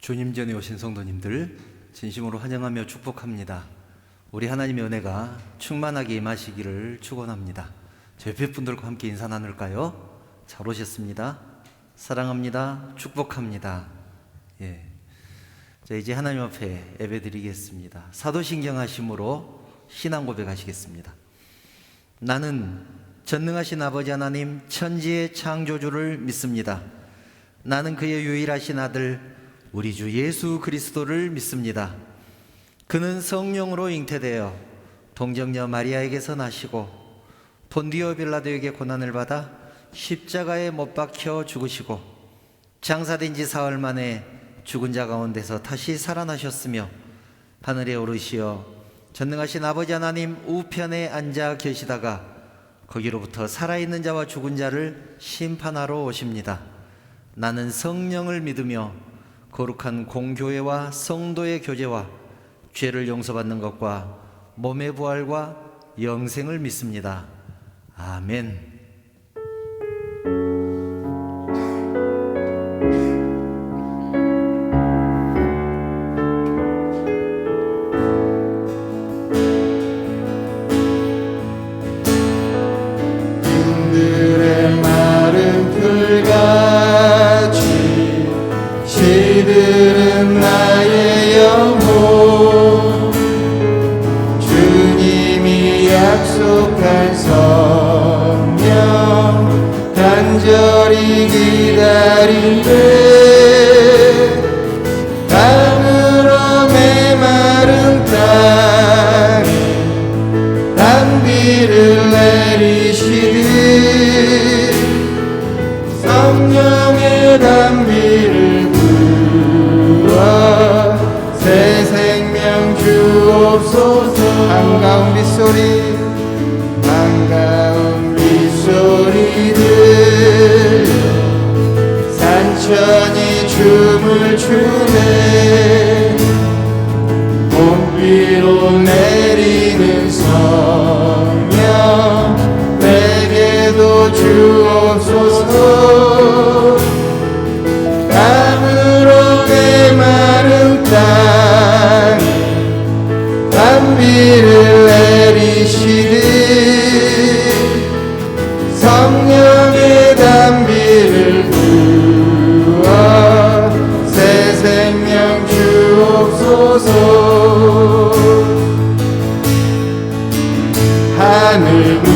주님 전에 오신 성도님들 진심으로 환영하며 축복합니다. 우리 하나님의 은혜가 충만하게 임하시기를 축원합니다. 제 옆에 분들과 함께 인사 나눌까요? 잘 오셨습니다. 사랑합니다. 축복합니다. 자, 이제 하나님 앞에 예배드리겠습니다. 사도신경 하심으로 신앙 고백하시겠습니다. 나는 전능하신 아버지 하나님 천지의 창조주를 믿습니다. 나는 그의 유일하신 아들 우리 주 예수 그리스도를 믿습니다. 그는 성령으로 잉태되어 동정녀 마리아에게서 나시고 본디오 빌라도에게 고난을 받아 십자가에 못 박혀 죽으시고 장사된 지 사흘 만에 죽은 자 가운데서 다시 살아나셨으며 하늘에 오르시어 전능하신 아버지 하나님 우편에 앉아 계시다가 거기로부터 살아있는 자와 죽은 자를 심판하러 오십니다. 나는 성령을 믿으며 거룩한 공교회와 성도의 교제와 죄를 용서받는 것과 몸의 부활과 영생을 믿습니다. 아멘. 빈들의 마른 풀같이 시들은 나의 영혼 주님이 약속한 성령 간절히 기다리네 강으로 메마른 땅에 단비를 내리시듯 성령의 단비를 새 생명 주옵소서. 반가운 빗소리 들려 산천이 춤을 추네 봄비로 내리는 성령 내게도 주옵소서. 강으로 메마른 땅에 단비를 내리시듯 성령의 단비를 부어 새 생명 주옵소서. 하늘 문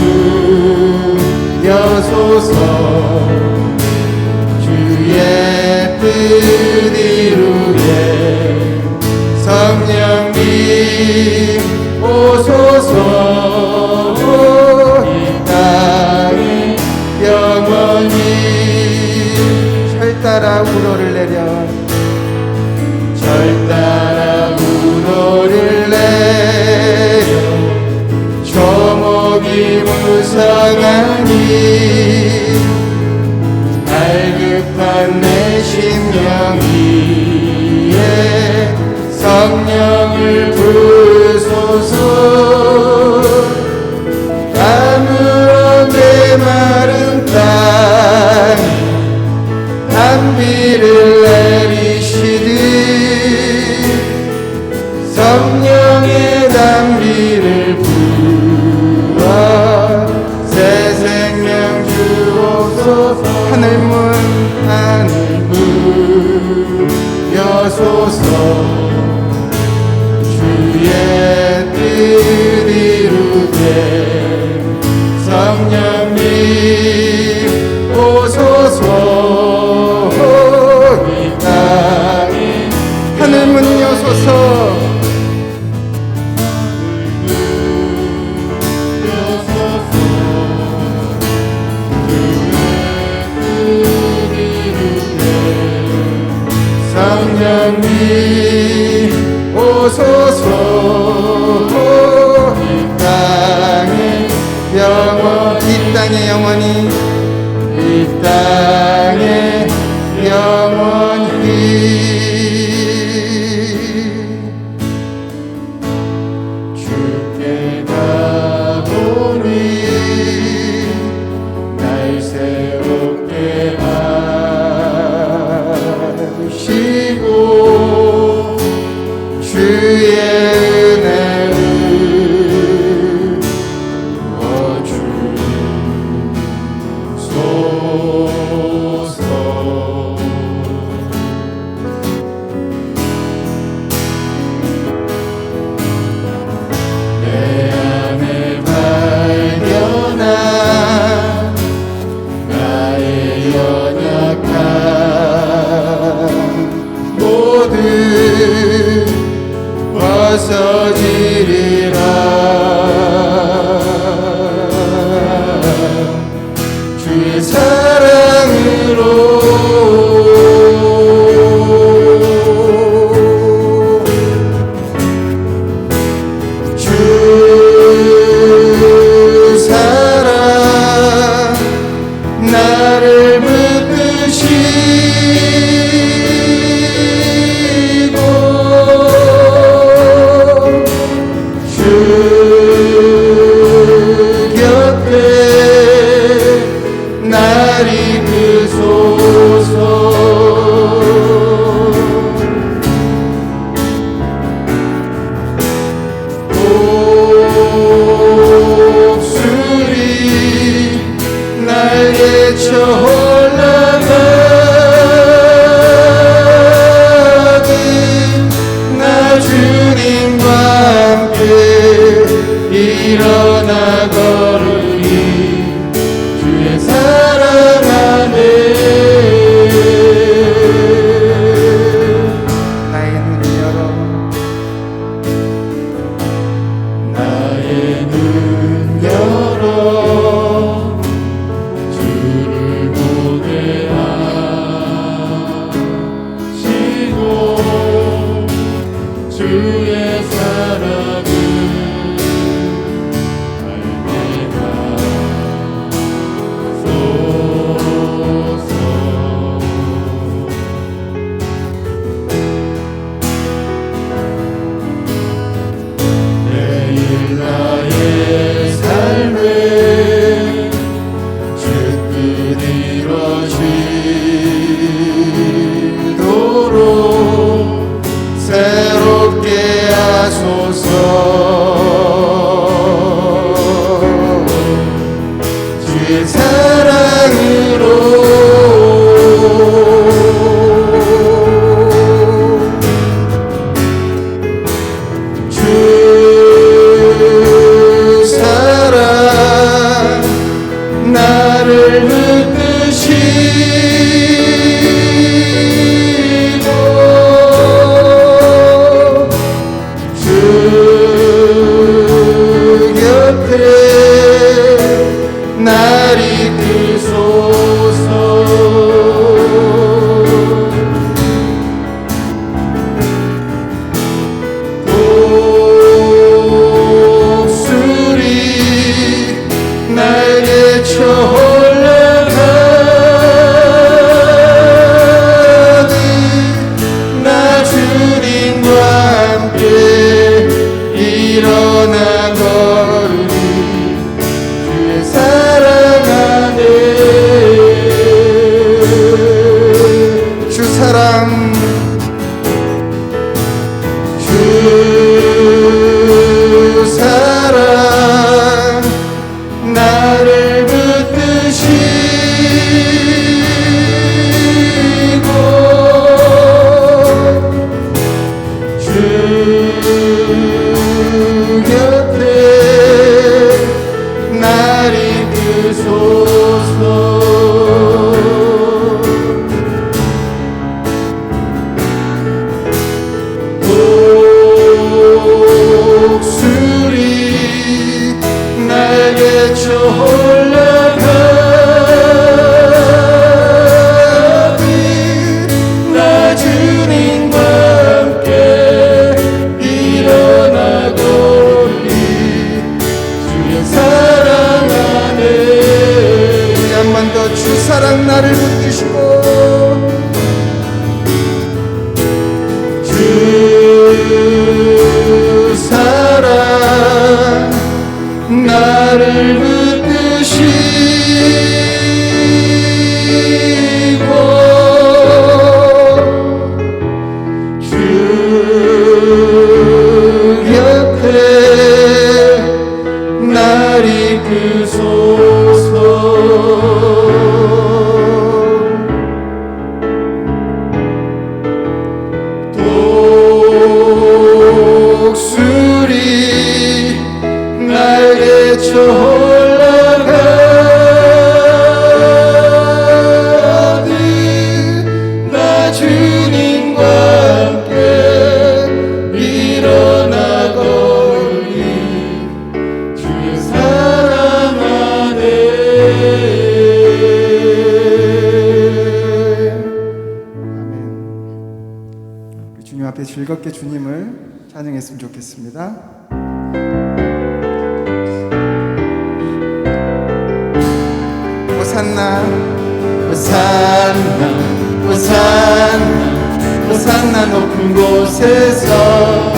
여소서 주의 뜻 이루게 성령님 오소서. 이 땅에 영원히 절 따라 우노를 내려 절 따라 우노를 내려 조목이 무성하니 갈급한 내 심령 위에 성령을 부으소서. 강으로 메마른 땅에 단비를 내리시듯 성령의 단비를 부어 새 생명 주옵소서. 하늘문 여소서 주의 뜻 이루게 성령님 오소서. 이 땅에 하늘문 여소서 성령님 오소서. 이 땅에 영원히 이 땅에 영원히 주께 가보니 날 새롭게 하시고 주의 사랑으로 주 사랑 나를 붙드시고 주 곁에 날 이끄소서 목소리 날개쳐 올라가듯 나 주님과 함께 일어나 걸으리 주의 사랑 안에 나의 눈 열어 나의 눈 열어 주를 보게 하시고 주의 사랑을 알게 하소서 내일 나의 삶에 주뜻 이루어지도록 새롭게 하소서 주의 사랑으로 주 사랑 나를 붙드시고 주 곁에 날 이끄소서 목소리 날개쳐 올라가듯 나 주님과 함께 일어나 걸으리 주의 사랑 안에 주 사랑 주 사랑 나를 붙드시고 주 곁에 날 이끄소서 목소리 날개쳐 올라가듯 나 주님과 함께 일어나 걸으리 주의 사랑 안에 한 번 더 주 사랑 나를 붙드시고 주 사랑 나를 붙드시고 주 곁에 날 이끄소서 즐겁게 주님을 찬양했으면 좋겠습니다. 호산나 호산나 호산나 호산나 높은 곳에서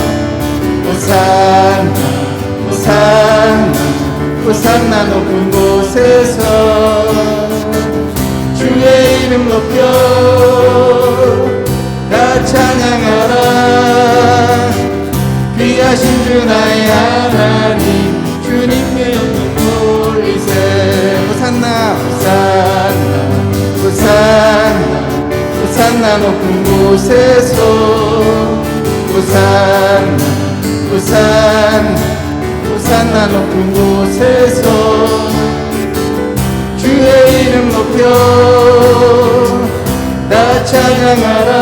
호산나 호산나 호산나 높은 곳에서 주의 이름 높여 다 찬양하라. 귀하신 주 나의 하나님 주님의 영광 돌리세. 호산나 호산나 호산나 호산나 높은 곳에서 호산나 호산나 호산나 높은 곳에서 주의 이름 높여 다 찬양하라.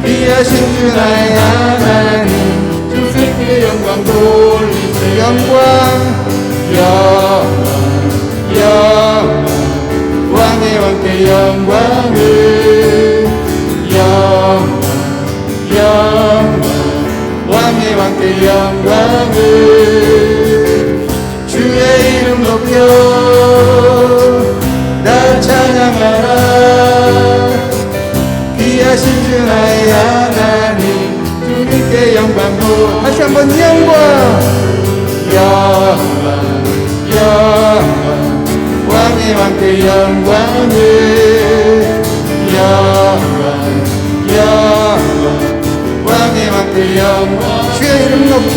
귀하신 주 나의 하나님 주님께 영광 돌리세. 영광 영광 영광 왕의 왕께 영광을 영광 영광 왕의 왕께 영광을 주의 이름 높여 다 찬양하라. 귀하신 주 나의 하나님 주님께 영광도. 다시 한번 영광 영광 영광 왕의 왕께 영광을 영광 영광 왕의 왕께 영광. 주의 이름 높여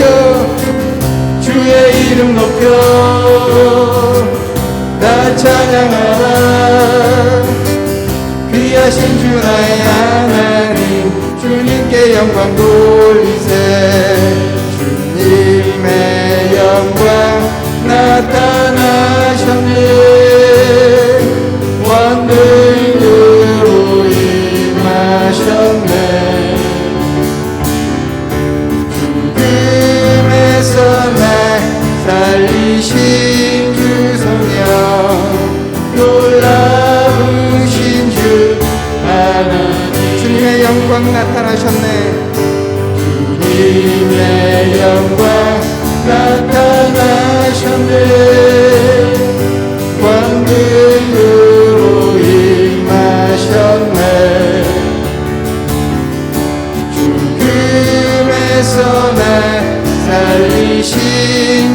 주의 이름 높여 다 찬양하라. 귀하신 주 나의 하나님 주님께 영광 돌리세. 주님의 영광 나타나셨네. 원들으로 임하셨네. 죽음에서 날 살리신 주 성령 놀라우신 주 하나님 주님의 영광 나타나셨네. 주님의 영광 나타나셨네. 광들으로 임하셨네. 죽음에서 날 살리신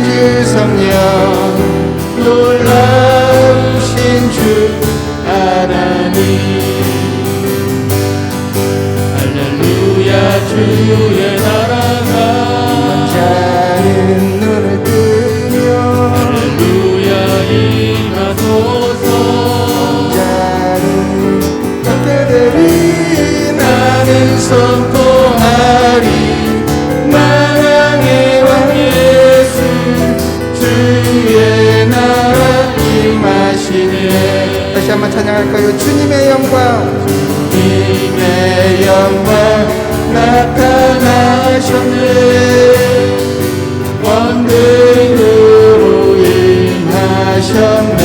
주 성령 놀라우신 주 하나님. 할렐루야 주의 나라가 자는 눈을 뜨며 할렐루야 임하소서. 자는 걷게 되리 나는 선포하리. 만왕의 왕 예수 주의 나라 임하시네. 다시 한번 찬양할까요? 주님의 영광 주님의 영광 나타나셨네. 원등으로 임하셨네.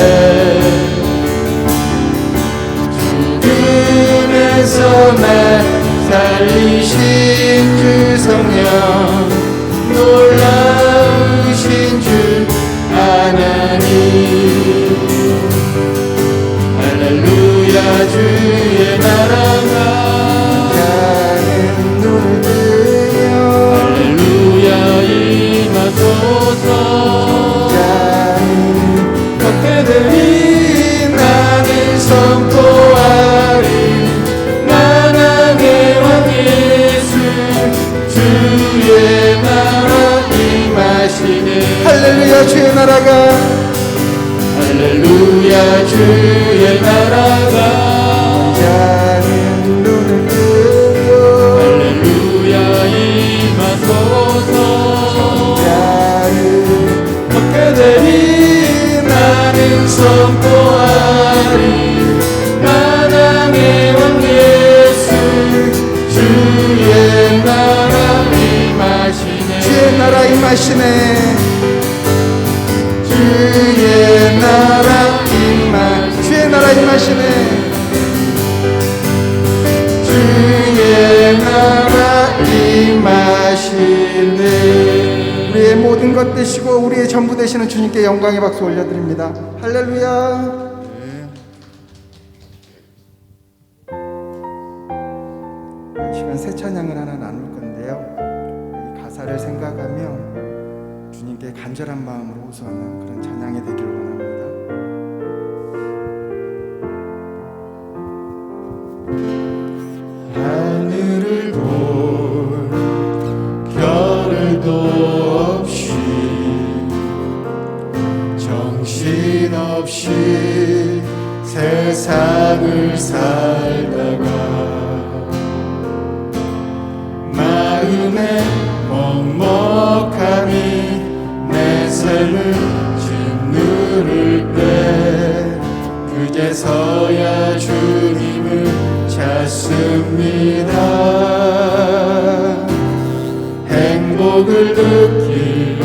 죽음에서 날 살리신 주 성령 놀라우신 주 하나님. 할렐루야 주의 나라가 걷게 되리 나는 선포하리. 만왕의 왕 예수 주의 나라 임하시네. 할렐루야 주의 나라가 할렐루야 주의 나라가 자는 눈을 뜨고 할렐루야 임하소서. 걷게 되리 나는 선포하리. 만왕의 왕 예수 주의 나라 임하시네. 주의 나라 임하시네. 주의 나라 주의 나라 임하시네. 주의 나라 전부 되시는 주님께 영광의 박수 올려드립니다. 할렐루야. 이 시간 새 찬양을 하나 나눌 건데요, 이 가사를 생각하며 주님께 간절한 마음으로 호소하는 그런 찬양이 되기를 원합니다. 하늘을 볼 겨를도 없이 정신없이 세상을 살다가 마음에 먹먹함이 내 삶을 짓누를 때 그제서야 주님을 찾습니다. 행복을 느낄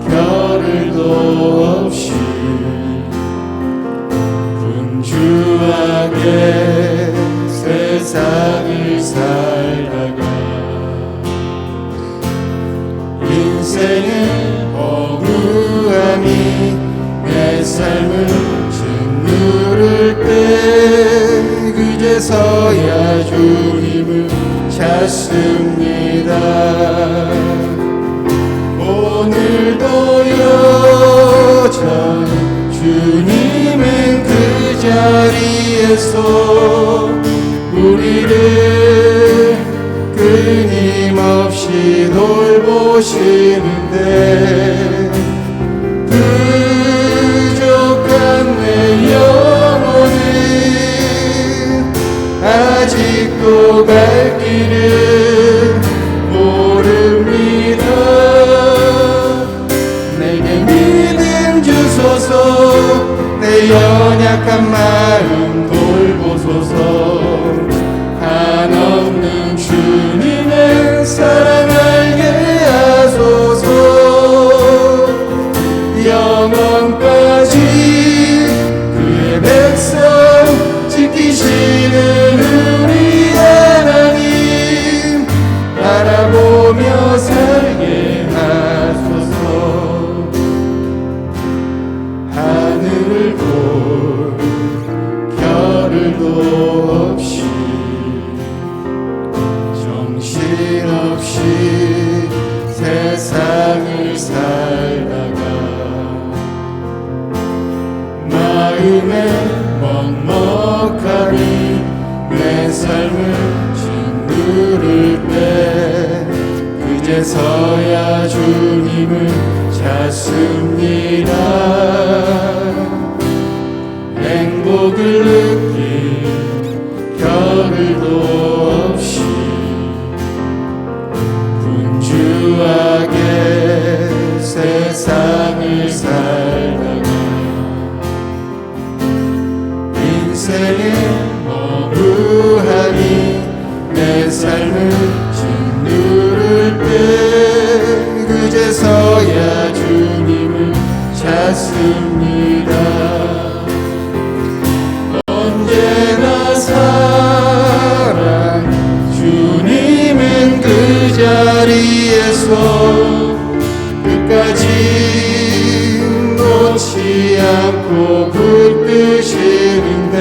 겨를도 없이 분주하게 세상을 살다가 인생의 억울함이 내 삶을 짓누를 때 그제서야 주님을 찾습니다. 오늘도 여전히 주님은 그 자리에서 우리를 끊임없이 돌보시는데 부족한 내 영혼은 아직도 갈 길을 모릅니다. 내게 믿음 주소서, 내 연약한 마음 돌보소서. 한없는 주님의 사랑 알게 하소서. 영원까지 그의 백성 지키시는 우리 하나님 바라보며 살게 하소서. 하늘을 볼 겨를도 없이 정신없이 세상을 살다가 마음에 먹먹함이 내 삶을 짓누를 때 그제서야 주님을 찾습니다. 행복을 느낄 겨를도 없이 분주하게 세상을 살다가 인생의 억울함이 내 삶을 짓누를 때 그제서야 주님을 찾습니다. 언제나 사랑 주님은 그 자리에서 끝까지 놓지 않고 붙드시는데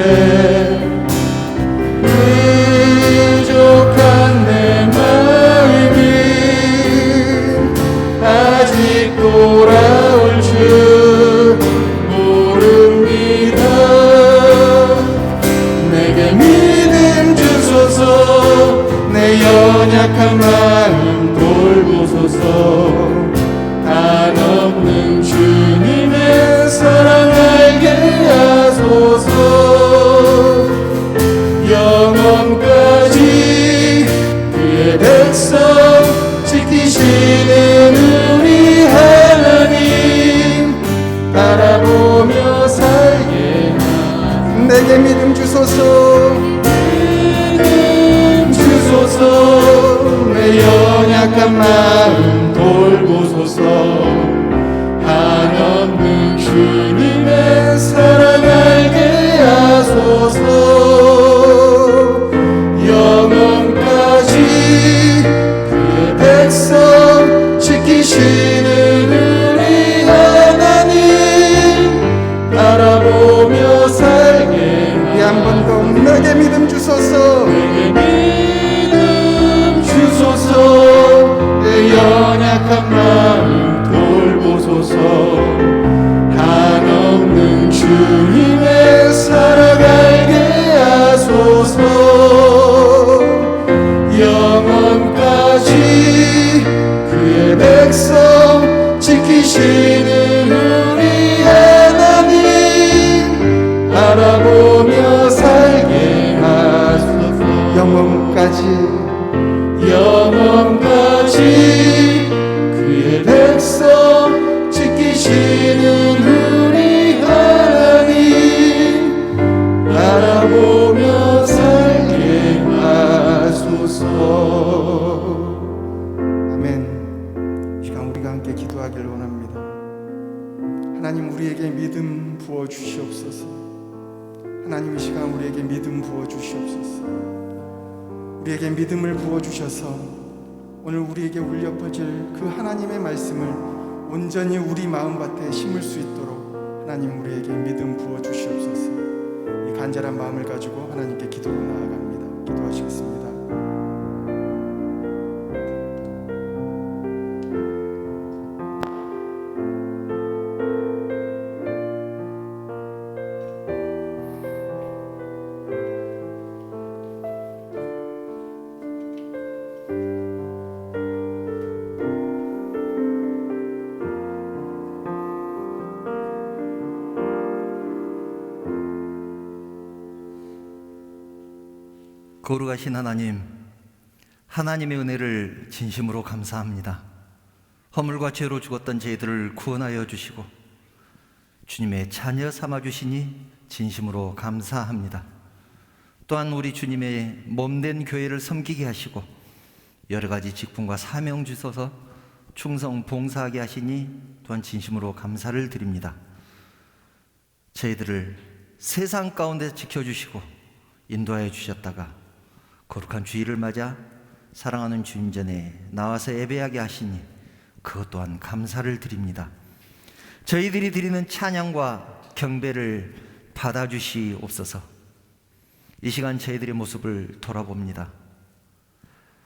부족한 내 마음이 아직 돌아올 줄 모릅니다. 내게 믿음 주소서, 내 연약한 마음 돌보소서. 한없는 주님의 사랑 알게 하소서. 영원까지 그의 백성 지키시는 우리 하나님 바라보며 살게 내게 믿음 주소서. 주소서. 내 연약한 마음 돌보소서. 한없는 주님의 사랑 알게 하소서. 영원까지 그의 백성 지키시는 우리 바라보며 살게 한 번 더 내게 믿음 주소서. 내게 믿음 주소서. 내 연약한 마음 돌보소서. 한없는 주님의 사랑 알게 하소서. 영원까지 그의 백성 지키시는 우리 하나님 바라보며 살게 하소서. 영원까지 그의 백성 지키시는 우리 하나님 바라보며 살게 하소서. 아멘. 이 시간 우리가 함께 기도하기를 원합니다. 하나님, 우리에게 믿음 부어 주시옵소서. 하나님, 이 시간 우리에게 믿음 부어 주시옵소서. 우리에게 믿음을 부어 주셔서 오늘 우리에게 울려 퍼질 그 하나님의 말씀을 온전히 우리 마음밭에 심을 수 있도록 하나님 우리에게 믿음 부어 주시옵소서. 이 간절한 마음을 가지고 하나님께 기도로 나아갑니다. 기도하시겠습니다. 거룩하신 하나님, 하나님의 은혜를 진심으로 감사합니다. 허물과 죄로 죽었던 저희들을 구원하여 주시고 주님의 자녀 삼아주시니 진심으로 감사합니다. 또한 우리 주님의 몸된 교회를 섬기게 하시고 여러 가지 직분과 사명 주셔서 충성 봉사하게 하시니 또한 진심으로 감사를 드립니다. 저희들을 세상 가운데 지켜주시고 인도하여 주셨다가 거룩한 주일을 맞아 사랑하는 주님 전에 나와서 예배하게 하시니 그것 또한 감사를 드립니다. 저희들이 드리는 찬양과 경배를 받아주시옵소서. 이 시간 저희들의 모습을 돌아봅니다.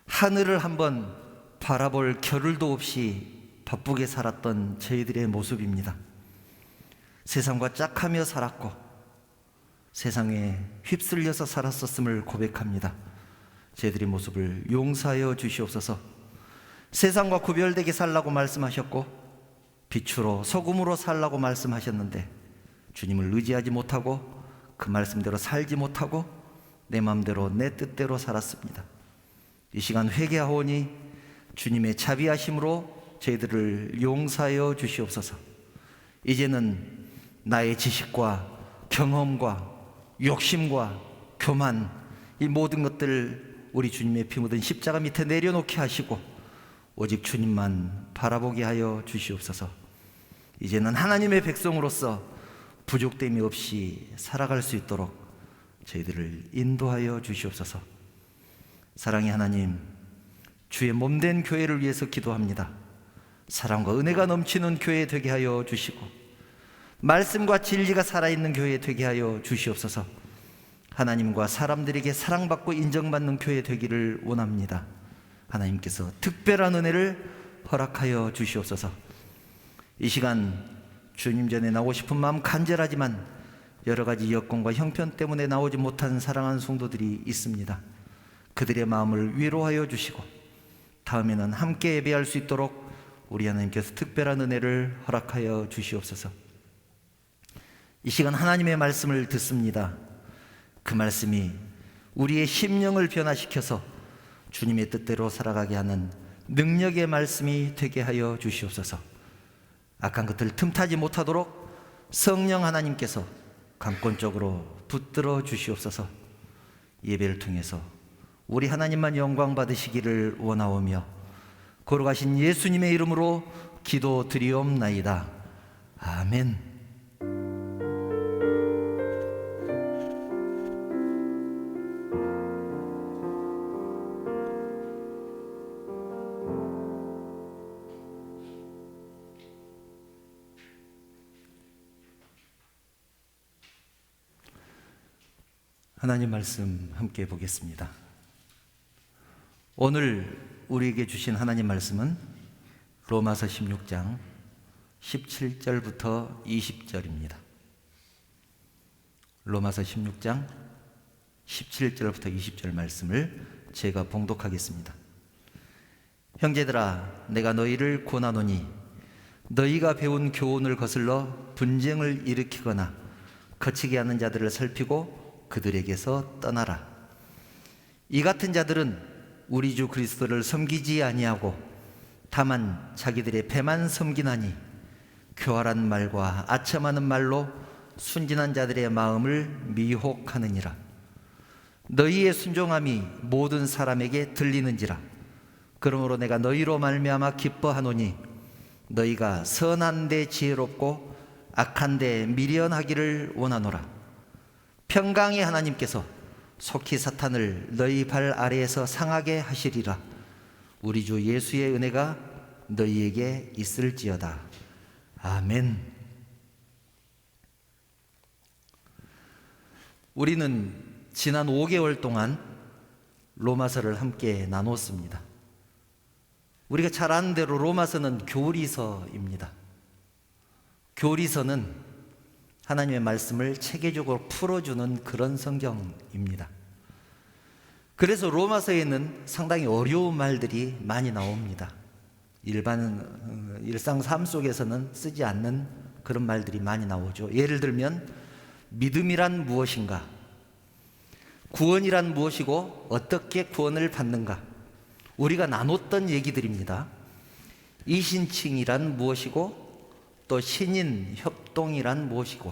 하늘을 한번 바라볼 겨를도 없이 바쁘게 살았던 저희들의 모습입니다. 세상과 짝하며 살았고 세상에 휩쓸려서 살았었음을 고백합니다. 저희들의 모습을 용서하여 주시옵소서. 세상과 구별되게 살라고 말씀하셨고 빛으로 소금으로 살라고 말씀하셨는데 주님을 의지하지 못하고 그 말씀대로 살지 못하고 내 마음대로 내 뜻대로 살았습니다. 이 시간 회개하오니 주님의 자비하심으로 저희들을 용서하여 주시옵소서. 이제는 나의 지식과 경험과 욕심과 교만, 이 모든 것들 우리 주님의 피 묻은 십자가 밑에 내려놓게 하시고 오직 주님만 바라보게 하여 주시옵소서. 이제는 하나님의 백성으로서 부족됨이 없이 살아갈 수 있도록 저희들을 인도하여 주시옵소서. 사랑의 하나님, 주의 몸된 교회를 위해서 기도합니다. 사랑과 은혜가 넘치는 교회 되게 하여 주시고 말씀과 진리가 살아있는 교회 되게 하여 주시옵소서. 하나님과 사람들에게 사랑받고 인정받는 교회 되기를 원합니다. 하나님께서 특별한 은혜를 허락하여 주시옵소서. 이 시간 주님 전에 나오고 싶은 마음 간절하지만 여러 가지 여건과 형편 때문에 나오지 못한 사랑하는 성도들이 있습니다. 그들의 마음을 위로하여 주시고 다음에는 함께 예배할 수 있도록 우리 하나님께서 특별한 은혜를 허락하여 주시옵소서. 이 시간 하나님의 말씀을 듣습니다. 그 말씀이 우리의 심령을 변화시켜서 주님의 뜻대로 살아가게 하는 능력의 말씀이 되게 하여 주시옵소서. 악한 것을 틈타지 못하도록 성령 하나님께서 강권적으로 붙들어 주시옵소서. 예배를 통해서 우리 하나님만 영광 받으시기를 원하오며 거룩하신 예수님의 이름으로 기도드리옵나이다. 아멘. 하나님 말씀 함께 보겠습니다. 오늘 우리에게 주신 하나님 말씀은 로마서 16장 17절부터 20절입니다. 로마서 16장 17절부터 20절 말씀을 제가 봉독하겠습니다. 형제들아, 내가 너희를 권하노니 너희가 배운 교훈을 거슬러 분쟁을 일으키거나 거치게 하는 자들을 살피고 그들에게서 떠나라. 이 같은 자들은 우리 주 그리스도를 섬기지 아니하고 다만 자기들의 배만 섬기나니 교활한 말과 아첨하는 말로 순진한 자들의 마음을 미혹하느니라. 너희의 순종함이 모든 사람에게 들리는지라. 그러므로 내가 너희로 말미암아 기뻐하노니 너희가 선한 데 지혜롭고 악한 데 미련하기를 원하노라. 평강의 하나님께서 속히 사탄을 너희 발 아래에서 상하게 하시리라. 우리 주 예수의 은혜가 너희에게 있을지어다. 아멘. 우리는 지난 5개월 동안 로마서를 함께 나눴습니다. 우리가 잘 아는 대로 로마서는 교리서입니다. 교리서는 하나님의 말씀을 체계적으로 풀어주는 그런 성경입니다. 그래서 로마서에는 상당히 어려운 말들이 많이 나옵니다. 일상 삶 속에서는 쓰지 않는 그런 말들이 많이 나오죠. 예를 들면 믿음이란 무엇인가? 구원이란 무엇이고 어떻게 구원을 받는가? 우리가 나눴던 얘기들입니다. 이신칭이란 무엇이고 또 신인 협동이란 무엇이고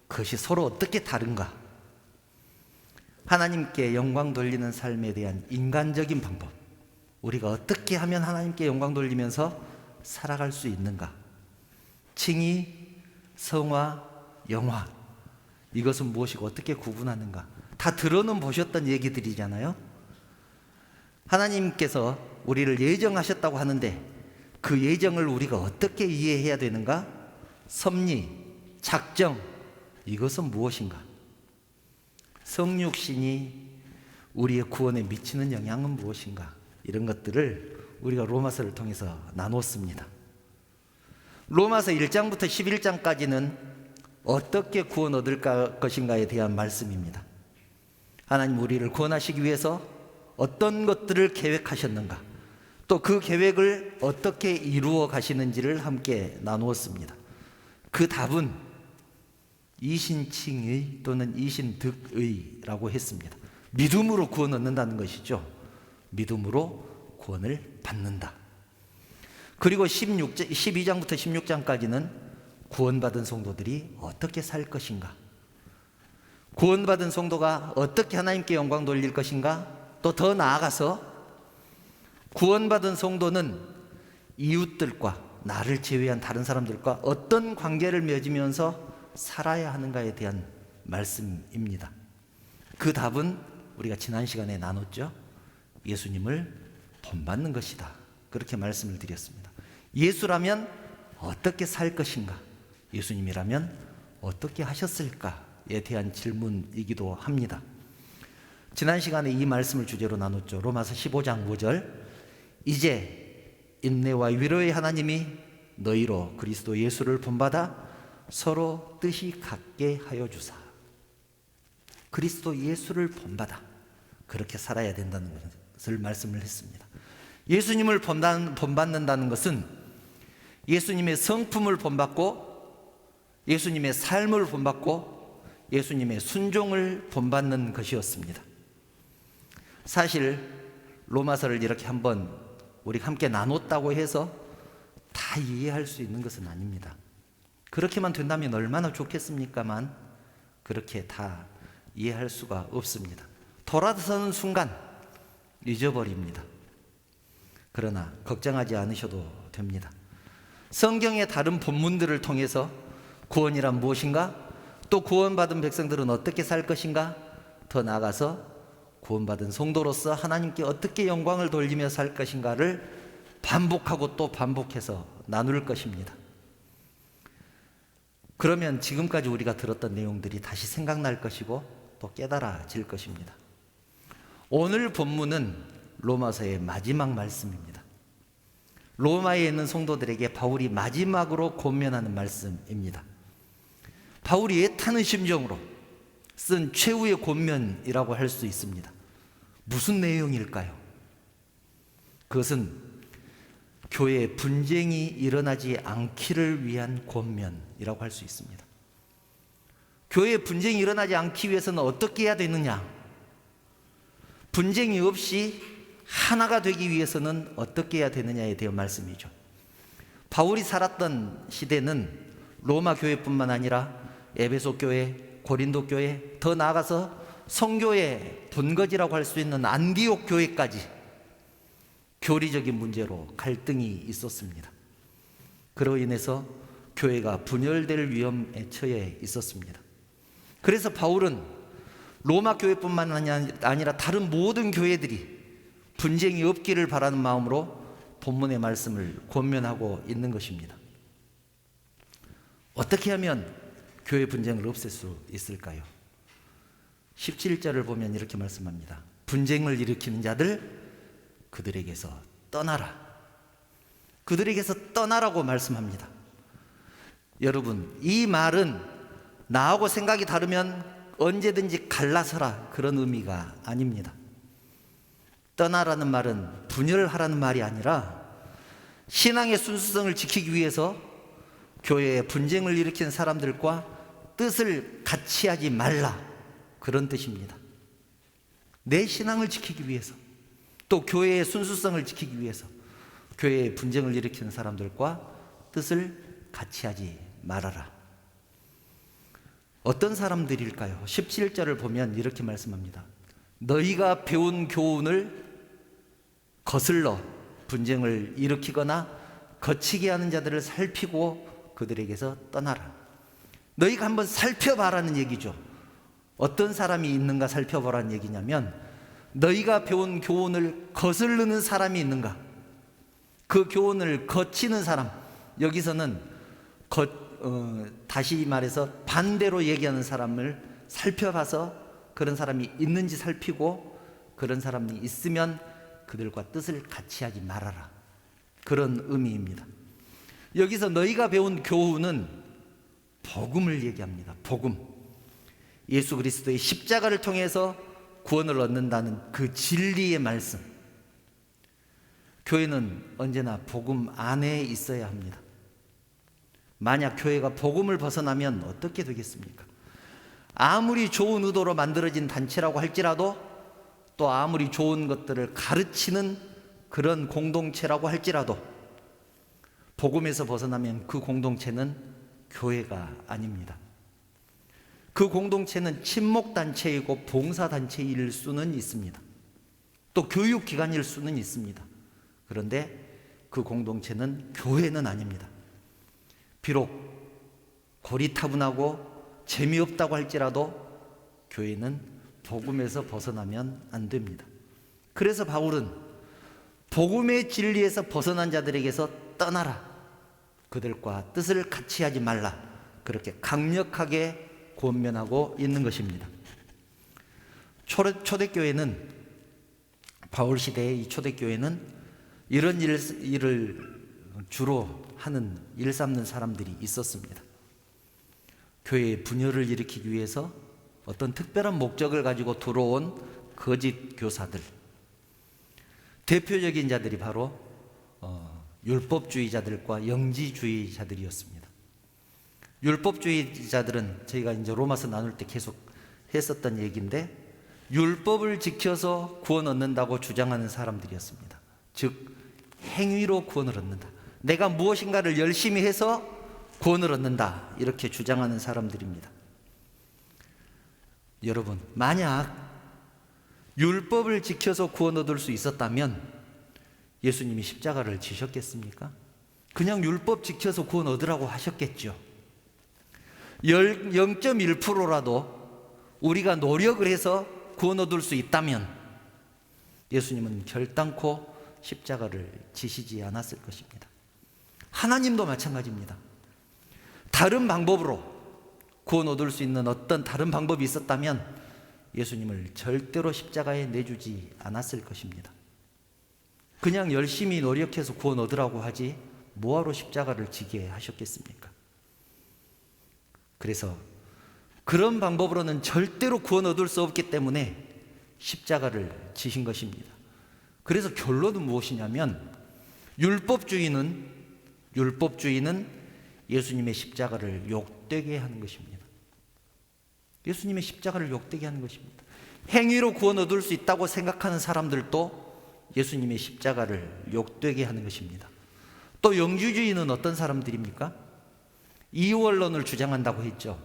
그것이 서로 어떻게 다른가? 하나님께 영광 돌리는 삶에 대한 인간적인 방법, 우리가 어떻게 하면 하나님께 영광 돌리면서 살아갈 수 있는가? 칭의, 성화, 영화, 이것은 무엇이고 어떻게 구분하는가? 다 들어는 보셨던 얘기들이잖아요. 하나님께서 우리를 예정하셨다고 하는데 그 예정을 우리가 어떻게 이해해야 되는가? 섭리, 작정, 이것은 무엇인가? 성육신이 우리의 구원에 미치는 영향은 무엇인가? 이런 것들을 우리가 로마서를 통해서 나눴습니다. 로마서 1장부터 11장까지는 어떻게 구원 얻을 것인가에 대한 말씀입니다. 하나님 우리를 구원하시기 위해서 어떤 것들을 계획하셨는가, 또 그 계획을 어떻게 이루어 가시는지를 함께 나누었습니다. 그 답은 이신칭의 또는 이신득의라고 했습니다. 믿음으로 구원 얻는다는 것이죠. 믿음으로 구원을 받는다. 그리고 12장부터 16장까지는 구원받은 성도들이 어떻게 살 것인가, 구원받은 성도가 어떻게 하나님께 영광 돌릴 것인가, 또 더 나아가서 구원받은 성도는 이웃들과 나를 제외한 다른 사람들과 어떤 관계를 맺으면서 살아야 하는가에 대한 말씀입니다. 그 답은 우리가 지난 시간에 나눴죠. 예수님을 본받는 것이다. 그렇게 말씀을 드렸습니다. 예수라면 어떻게 살 것인가? 예수님이라면 어떻게 하셨을까에 대한 질문이기도 합니다. 지난 시간에 이 말씀을 주제로 나눴죠. 로마서 15장 5절, 이제 인내와 위로의 하나님이 너희로 그리스도 예수를 본받아 서로 뜻이 같게 하여 주사. 그리스도 예수를 본받아 그렇게 살아야 된다는 것을 말씀을 했습니다. 예수님을 본받는다는 것은 예수님의 성품을 본받고 예수님의 삶을 본받고 예수님의 순종을 본받는 것이었습니다. 사실 로마서를 이렇게 한번 우리 함께 나눴다고 해서 다 이해할 수 있는 것은 아닙니다. 그렇게만 된다면 얼마나 좋겠습니까만 그렇게 다 이해할 수가 없습니다. 돌아서는 순간 잊어버립니다. 그러나 걱정하지 않으셔도 됩니다. 성경의 다른 본문들을 통해서 구원이란 무엇인가? 또 구원받은 백성들은 어떻게 살 것인가? 더 나아가서 구원받은 성도로서 하나님께 어떻게 영광을 돌리며 살 것인가를 반복하고 또 반복해서 나눌 것입니다. 그러면 지금까지 우리가 들었던 내용들이 다시 생각날 것이고 또 깨달아질 것입니다. 오늘 본문은 로마서의 마지막 말씀입니다. 로마에 있는 성도들에게 바울이 마지막으로 권면하는 말씀입니다. 바울이 애타는 심정으로 쓴 최후의 권면이라고 할 수 있습니다. 무슨 내용일까요? 그것은 교회에 분쟁이 일어나지 않기를 위한 권면이라고 할 수 있습니다. 교회에 분쟁이 일어나지 않기 위해서는 어떻게 해야 되느냐? 분쟁이 없이 하나가 되기 위해서는 어떻게 해야 되느냐에 대한 말씀이죠. 바울이 살았던 시대는 로마 교회뿐만 아니라 에베소 교회, 고린도 교회, 더 나아가서 성교의 본거지라고 할 수 있는 안디옥 교회까지 교리적인 문제로 갈등이 있었습니다. 그로 인해서 교회가 분열될 위험에 처해 있었습니다. 그래서 바울은 로마 교회뿐만 아니라 다른 모든 교회들이 분쟁이 없기를 바라는 마음으로 본문의 말씀을 권면하고 있는 것입니다. 어떻게 하면 교회 분쟁을 없앨 수 있을까요? 17절을 보면 이렇게 말씀합니다. 분쟁을 일으키는 자들 그들에게서 떠나라. 그들에게서 떠나라고 말씀합니다. 여러분, 이 말은 나하고 생각이 다르면 언제든지 갈라서라 그런 의미가 아닙니다. 떠나라는 말은 분열하라는 말이 아니라 신앙의 순수성을 지키기 위해서 교회에 분쟁을 일으키는 사람들과 뜻을 같이 하지 말라 그런 뜻입니다. 내 신앙을 지키기 위해서 또 교회의 순수성을 지키기 위해서 교회에 분쟁을 일으키는 사람들과 뜻을 같이 하지 말아라. 어떤 사람들일까요? 17절을 보면 이렇게 말씀합니다. 너희가 배운 교훈을 거슬러 분쟁을 일으키거나 거치게 하는 자들을 살피고 그들에게서 떠나라. 너희가 한번 살펴봐라는 얘기죠. 어떤 사람이 있는가 살펴보라는 얘기냐면 너희가 배운 교훈을 거스르는 사람이 있는가, 그 교훈을 거치는 사람, 여기서는 다시 말해서 반대로 얘기하는 사람을 살펴봐서 그런 사람이 있는지 살피고 그런 사람이 있으면 그들과 뜻을 같이 하지 말아라 그런 의미입니다. 여기서 너희가 배운 교훈은 복음을 얘기합니다. 복음, 예수 그리스도의 십자가를 통해서 구원을 얻는다는 그 진리의 말씀. 교회는 언제나 복음 안에 있어야 합니다. 만약 교회가 복음을 벗어나면 어떻게 되겠습니까? 아무리 좋은 의도로 만들어진 단체라고 할지라도, 또 아무리 좋은 것들을 가르치는 그런 공동체라고 할지라도 복음에서 벗어나면 그 공동체는 교회가 아닙니다. 그 공동체는 친목단체이고 봉사단체일 수는 있습니다. 또 교육기관일 수는 있습니다. 그런데 그 공동체는 교회는 아닙니다. 비록 고리타분하고 재미없다고 할지라도 교회는 복음에서 벗어나면 안 됩니다. 그래서 바울은 복음의 진리에서 벗어난 자들에게서 떠나라, 그들과 뜻을 같이 하지 말라, 그렇게 강력하게 권면하고 있는 것입니다. 초대교회는, 바울 시대의 이 초대교회는 이런 일을 주로 하는, 일삼는 사람들이 있었습니다. 교회의 분열을 일으키기 위해서 어떤 특별한 목적을 가지고 들어온 거짓 교사들, 대표적인 자들이 바로 율법주의자들과 영지주의자들이었습니다. 율법주의자들은 저희가 이제 로마서 나눌 때 계속 했었던 얘기인데, 율법을 지켜서 구원 얻는다고 주장하는 사람들이었습니다. 즉 행위로 구원을 얻는다, 내가 무엇인가를 열심히 해서 구원을 얻는다, 이렇게 주장하는 사람들입니다. 여러분, 만약 율법을 지켜서 구원 얻을 수 있었다면 예수님이 십자가를 지셨겠습니까? 그냥 율법 지켜서 구원 얻으라고 하셨겠죠. 0.1%라도 우리가 노력을 해서 구원 얻을 수 있다면 예수님은 결단코 십자가를 지시지 않았을 것입니다. 하나님도 마찬가지입니다. 다른 방법으로 구원 얻을 수 있는 어떤 다른 방법이 있었다면 예수님을 절대로 십자가에 내주지 않았을 것입니다. 그냥 열심히 노력해서 구원 얻으라고 하지 뭐하러 십자가를 지게 하셨겠습니까? 그래서 그런 방법으로는 절대로 구원 얻을 수 없기 때문에 십자가를 지신 것입니다. 그래서 결론은 무엇이냐면 율법주의는 예수님의 십자가를 욕되게 하는 것입니다. 예수님의 십자가를 욕되게 하는 것입니다. 행위로 구원 얻을 수 있다고 생각하는 사람들도 예수님의 십자가를 욕되게 하는 것입니다. 또 영주주의는 어떤 사람들입니까? 이원론을 주장한다고 했죠.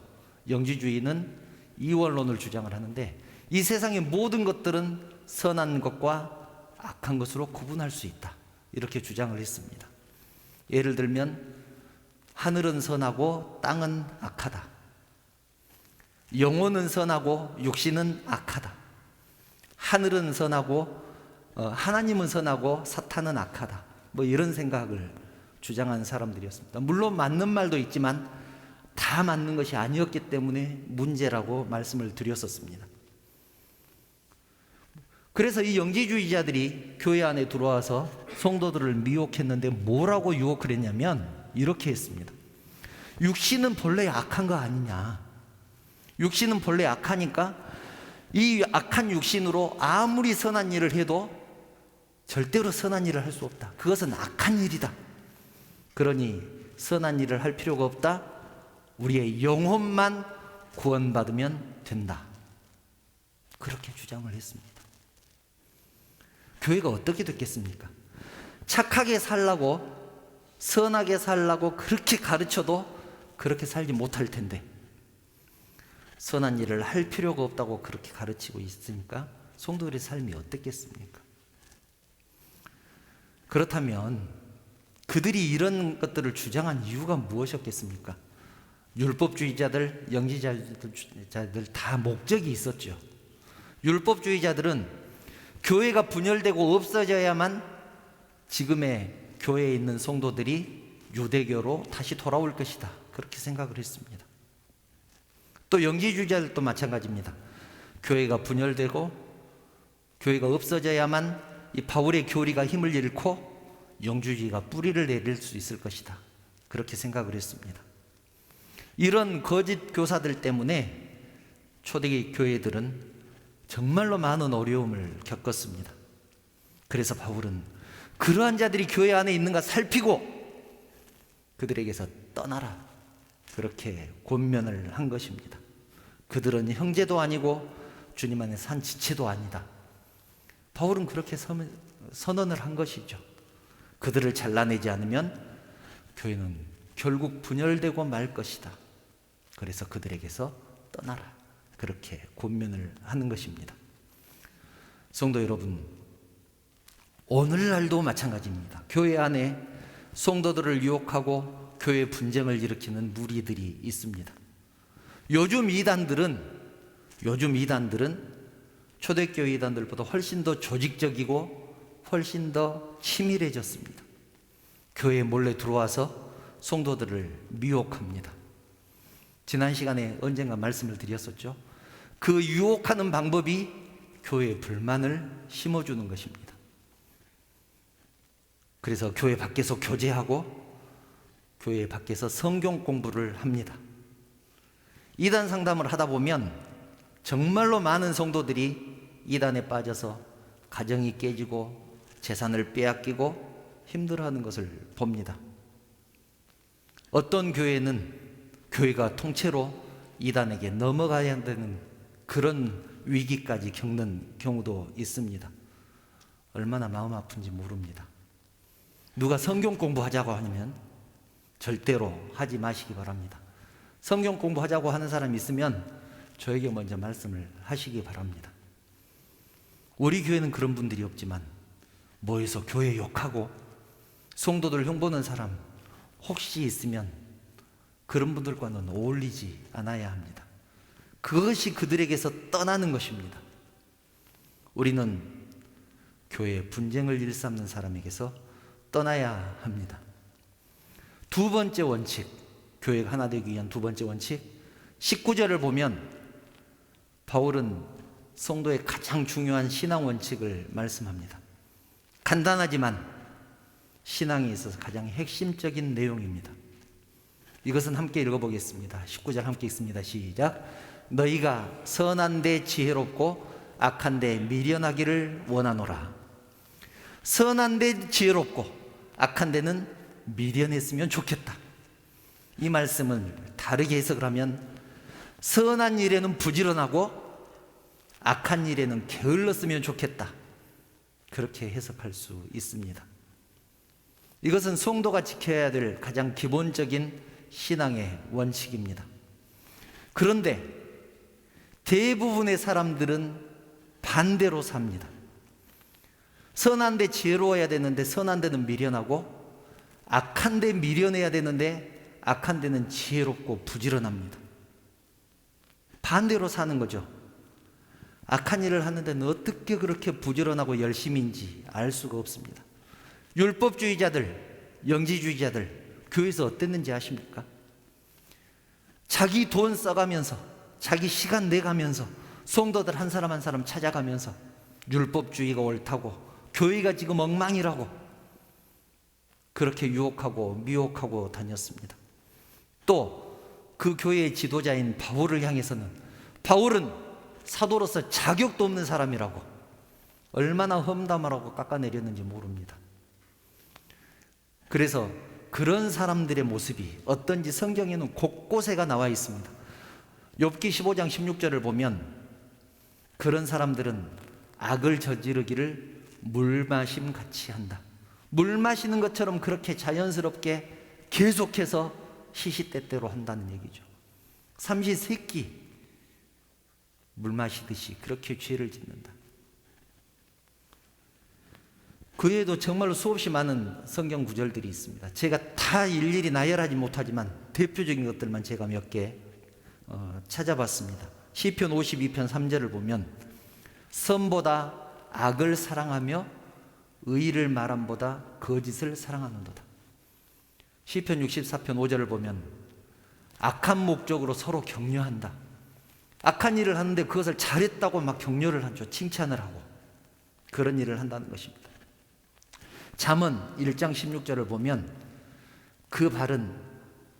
영주주의는 이원론을 주장을 하는데 이 세상의 모든 것들은 선한 것과 악한 것으로 구분할 수 있다, 이렇게 주장을 했습니다. 예를 들면 하늘은 선하고 땅은 악하다, 영혼은 선하고 육신은 악하다, 하늘은 선하고 하나님은 선하고 사탄은 악하다, 뭐 이런 생각을 주장한 사람들이었습니다. 물론 맞는 말도 있지만 다 맞는 것이 아니었기 때문에 문제라고 말씀을 드렸었습니다. 그래서 이 영지주의자들이 교회 안에 들어와서 성도들을 미혹했는데 뭐라고 유혹을 했냐면 이렇게 했습니다. 육신은 본래 악한 거 아니냐, 육신은 본래 악하니까 이 악한 육신으로 아무리 선한 일을 해도 절대로 선한 일을 할 수 없다, 그것은 악한 일이다, 그러니 선한 일을 할 필요가 없다, 우리의 영혼만 구원받으면 된다, 그렇게 주장을 했습니다. 교회가 어떻게 됐겠습니까? 착하게 살라고, 선하게 살라고 그렇게 가르쳐도 그렇게 살지 못할 텐데, 선한 일을 할 필요가 없다고 그렇게 가르치고 있으니까 성도들의 삶이 어떻겠습니까? 그렇다면 그들이 이런 것들을 주장한 이유가 무엇이었겠습니까? 율법주의자들, 영지주의자들 다 목적이 있었죠. 율법주의자들은 교회가 분열되고 없어져야만 지금의 교회에 있는 성도들이 유대교로 다시 돌아올 것이다, 그렇게 생각을 했습니다. 또 영지주의자들도 마찬가지입니다. 교회가 분열되고 교회가 없어져야만 이 바울의 교리가 힘을 잃고 영주주의가 뿌리를 내릴 수 있을 것이다, 그렇게 생각을 했습니다. 이런 거짓 교사들 때문에 초대기 교회들은 정말로 많은 어려움을 겪었습니다. 그래서 바울은 그러한 자들이 교회 안에 있는가 살피고 그들에게서 떠나라, 그렇게 권면을 한 것입니다. 그들은 형제도 아니고 주님 안에서 한 지체도 아니다, 바울은 그렇게 선언을 한 것이죠. 그들을 잘라내지 않으면 교회는 결국 분열되고 말 것이다, 그래서 그들에게서 떠나라, 그렇게 권면을 하는 것입니다. 성도 여러분, 오늘날도 마찬가지입니다. 교회 안에 성도들을 유혹하고 교회 분쟁을 일으키는 무리들이 있습니다. 요즘 이단들은 초대교회 이단들보다 훨씬 더 조직적이고 훨씬 더 치밀해졌습니다. 교회에 몰래 들어와서 성도들을 미혹합니다. 지난 시간에 언젠가 말씀을 드렸었죠. 그 유혹하는 방법이 교회에 불만을 심어주는 것입니다. 그래서 교회 밖에서 교제하고 교회 밖에서 성경 공부를 합니다. 이단 상담을 하다 보면 정말로 많은 성도들이 이단에 빠져서 가정이 깨지고 재산을 빼앗기고 힘들어하는 것을 봅니다. 어떤 교회는 교회가 통째로 이단에게 넘어가야 되는 그런 위기까지 겪는 경우도 있습니다. 얼마나 마음 아픈지 모릅니다. 누가 성경 공부하자고 하면 절대로 하지 마시기 바랍니다. 성경 공부하자고 하는 사람이 있으면 저에게 먼저 말씀을 하시기 바랍니다. 우리 교회는 그런 분들이 없지만 모여서 교회 욕하고 성도들 흉보는 사람 혹시 있으면 그런 분들과는 어울리지 않아야 합니다. 그것이 그들에게서 떠나는 것입니다. 우리는 교회에 분쟁을 일삼는 사람에게서 떠나야 합니다. 두 번째 원칙, 교회가 하나 되기 위한 두 번째 원칙, 19절을 보면 바울은 성도의 가장 중요한 신앙 원칙을 말씀합니다. 간단하지만 신앙에 있어서 가장 핵심적인 내용입니다. 이것은 함께 읽어보겠습니다. 19절 함께 읽습니다. 시작. 너희가 선한 데 지혜롭고 악한 데 미련하기를 원하노라. 선한 데 지혜롭고 악한 데는 미련했으면 좋겠다. 이 말씀을 다르게 해석을 하면 선한 일에는 부지런하고 악한 일에는 게을렀으면 좋겠다. 그렇게 해석할 수 있습니다. 이것은 성도가 지켜야 될 가장 기본적인 신앙의 원칙입니다. 그런데 대부분의 사람들은 반대로 삽니다. 선한 데 지혜로워야 되는데 선한 데는 미련하고, 악한 데 미련해야 되는데 악한 데는 지혜롭고 부지런합니다. 반대로 사는 거죠. 악한 일을 하는 데는 어떻게 그렇게 부지런하고 열심인지 알 수가 없습니다. 율법주의자들, 영지주의자들 교회에서 어땠는지 아십니까? 자기 돈 써가면서, 자기 시간 내가면서, 성도들 한 사람 한 사람 찾아가면서 율법주의가 옳다고, 교회가 지금 엉망이라고 그렇게 유혹하고 미혹하고 다녔습니다. 또 그 교회의 지도자인 바울을 향해서는 바울은 사도로서 자격도 없는 사람이라고 얼마나 험담하라고 깎아내렸는지 모릅니다. 그래서 그런 사람들의 모습이 어떤지 성경에는 곳곳에가 나와 있습니다. 욥기 15장 16절을 보면 그런 사람들은 악을 저지르기를 물마심 같이 한다. 물 마시는 것처럼 그렇게 자연스럽게 계속해서 시시때때로 한다는 얘기죠. 삼시세끼 물 마시듯이 그렇게 죄를 짓는다. 그 외에도 정말로 수없이 많은 성경 구절들이 있습니다. 제가 다 일일이 나열하지 못하지만 대표적인 것들만 제가 몇 개 찾아봤습니다. 시편 52편 3절을 보면 선보다 악을 사랑하며 의를 말함보다 거짓을 사랑하는도다. 시편 64편 5절을 보면 악한 목적으로 서로 격려한다. 악한 일을 하는데 그것을 잘했다고 막 격려를 하죠. 칭찬을 하고 그런 일을 한다는 것입니다. 잠언 1장 16절을 보면 그 발은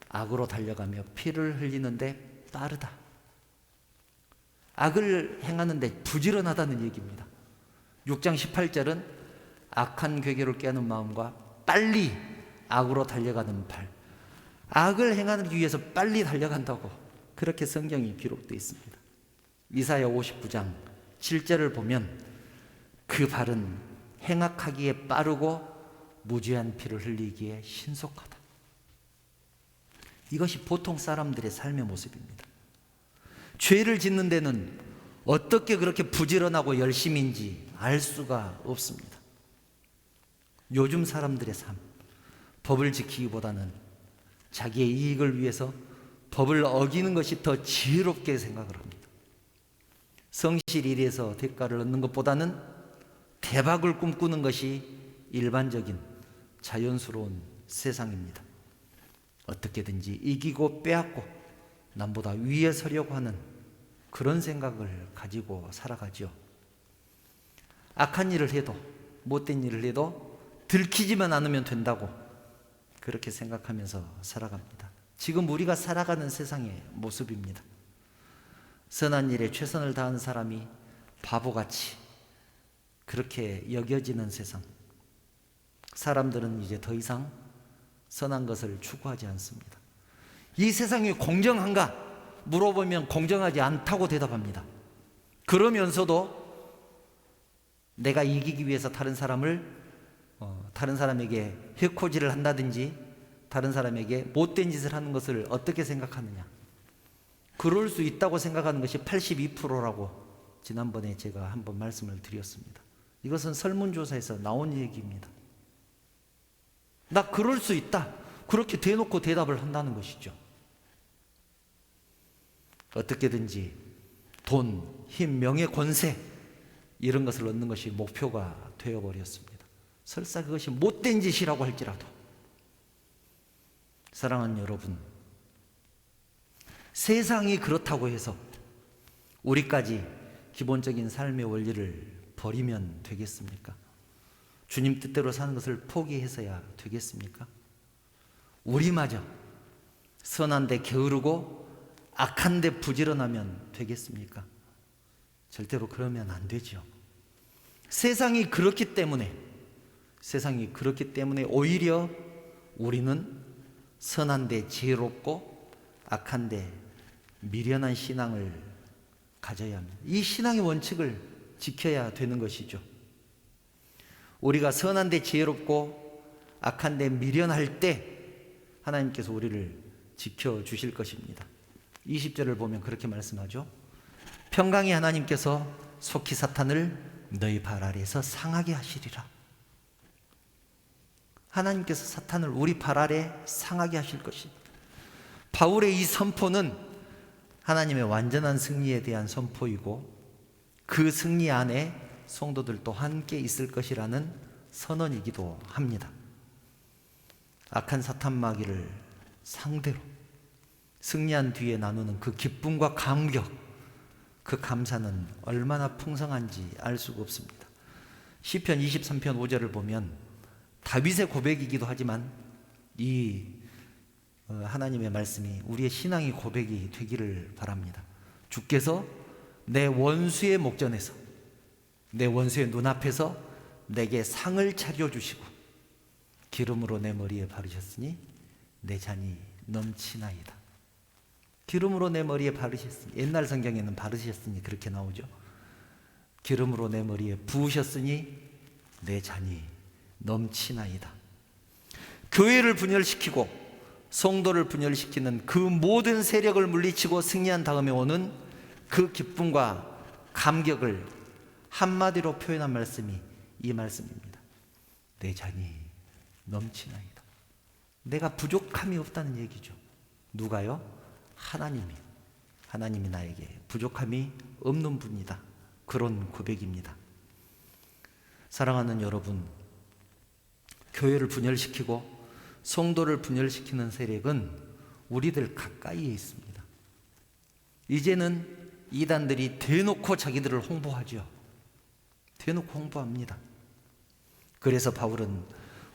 악으로 달려가며 피를 흘리는데 빠르다. 악을 행하는데 부지런하다는 얘기입니다. 6장 18절은 악한 괴계를 깨는 마음과 빨리 악으로 달려가는 발, 악을 행하기 위해서 빨리 달려간다고 그렇게 성경이 기록되어 있습니다. 이사야 59장 7절을 보면 그 발은 행악하기에 빠르고 무죄한 피를 흘리기에 신속하다. 이것이 보통 사람들의 삶의 모습입니다. 죄를 짓는 데는 어떻게 그렇게 부지런하고 열심인지 알 수가 없습니다. 요즘 사람들의 삶, 법을 지키기보다는 자기의 이익을 위해서 법을 어기는 것이 더 지혜롭게 생각을 합니다. 성실 일에서 대가를 얻는 것보다는 대박을 꿈꾸는 것이 일반적인 자연스러운 세상입니다. 어떻게든지 이기고 빼앗고 남보다 위에 서려고 하는 그런 생각을 가지고 살아가죠. 악한 일을 해도, 못된 일을 해도 들키지만 않으면 된다고 그렇게 생각하면서 살아갑니다. 지금 우리가 살아가는 세상의 모습입니다. 선한 일에 최선을 다하는 사람이 바보같이 그렇게 여겨지는 세상. 사람들은 이제 더 이상 선한 것을 추구하지 않습니다. 이 세상이 공정한가? 물어보면 공정하지 않다고 대답합니다. 그러면서도 내가 이기기 위해서 다른 사람에게 해코지를 한다든지 다른 사람에게 못된 짓을 하는 것을 어떻게 생각하느냐? 그럴 수 있다고 생각하는 것이 82%라고 지난번에 제가 한번 말씀을 드렸습니다. 이것은 설문조사에서 나온 얘기입니다. 나 그럴 수 있다. 그렇게 대놓고 대답을 한다는 것이죠. 어떻게든지 돈, 힘, 명예, 권세 이런 것을 얻는 것이 목표가 되어버렸습니다. 설사 그것이 못된 짓이라고 할지라도. 사랑하는 여러분, 세상이 그렇다고 해서 우리까지 기본적인 삶의 원리를 버리면 되겠습니까? 주님 뜻대로 사는 것을 포기해서야 되겠습니까? 우리마저 선한데 게으르고 악한데 부지런하면 되겠습니까? 절대로 그러면 안 되죠. 세상이 그렇기 때문에 오히려 우리는 선한데 지혜롭고 악한데 미련한 신앙을 가져야 합니다. 이 신앙의 원칙을 지켜야 되는 것이죠. 우리가 선한데 지혜롭고 악한데 미련할 때 하나님께서 우리를 지켜주실 것입니다. 20절을 보면 그렇게 말씀하죠. 평강의 하나님께서 속히 사탄을 너희 발 아래에서 상하게 하시리라. 하나님께서 사탄을 우리 발 아래 상하게 하실 것입니다. 바울의 이 선포는 하나님의 완전한 승리에 대한 선포이고 그 승리 안에 성도들도 함께 있을 것이라는 선언이기도 합니다. 악한 사탄 마귀를 상대로 승리한 뒤에 나누는 그 기쁨과 감격, 그 감사는 얼마나 풍성한지 알 수가 없습니다. 시편 23편 5절을 보면 다윗의 고백이기도 하지만 이 하나님의 말씀이 우리의 신앙의 고백이 되기를 바랍니다. 주께서 내 원수의 목전에서, 내 원수의 눈앞에서 내게 상을 차려주시고 기름으로 내 머리에 바르셨으니 내 잔이 넘치나이다. 기름으로 내 머리에 바르셨으니, 옛날 성경에는 바르셨으니 그렇게 나오죠. 기름으로 내 머리에 부으셨으니 내 잔이 넘치나이다. 교회를 분열시키고 성도를 분열시키는 그 모든 세력을 물리치고 승리한 다음에 오는 그 기쁨과 감격을 한마디로 표현한 말씀이 이 말씀입니다. 내 잔이 넘치나이다. 내가 부족함이 없다는 얘기죠. 누가요? 하나님이 나에게 부족함이 없는 분이다. 그런 고백입니다. 사랑하는 여러분, 교회를 분열시키고 성도를 분열시키는 세력은 우리들 가까이에 있습니다. 이제는 이단들이 대놓고 자기들을 홍보하죠. 대놓고 홍보합니다. 그래서 바울은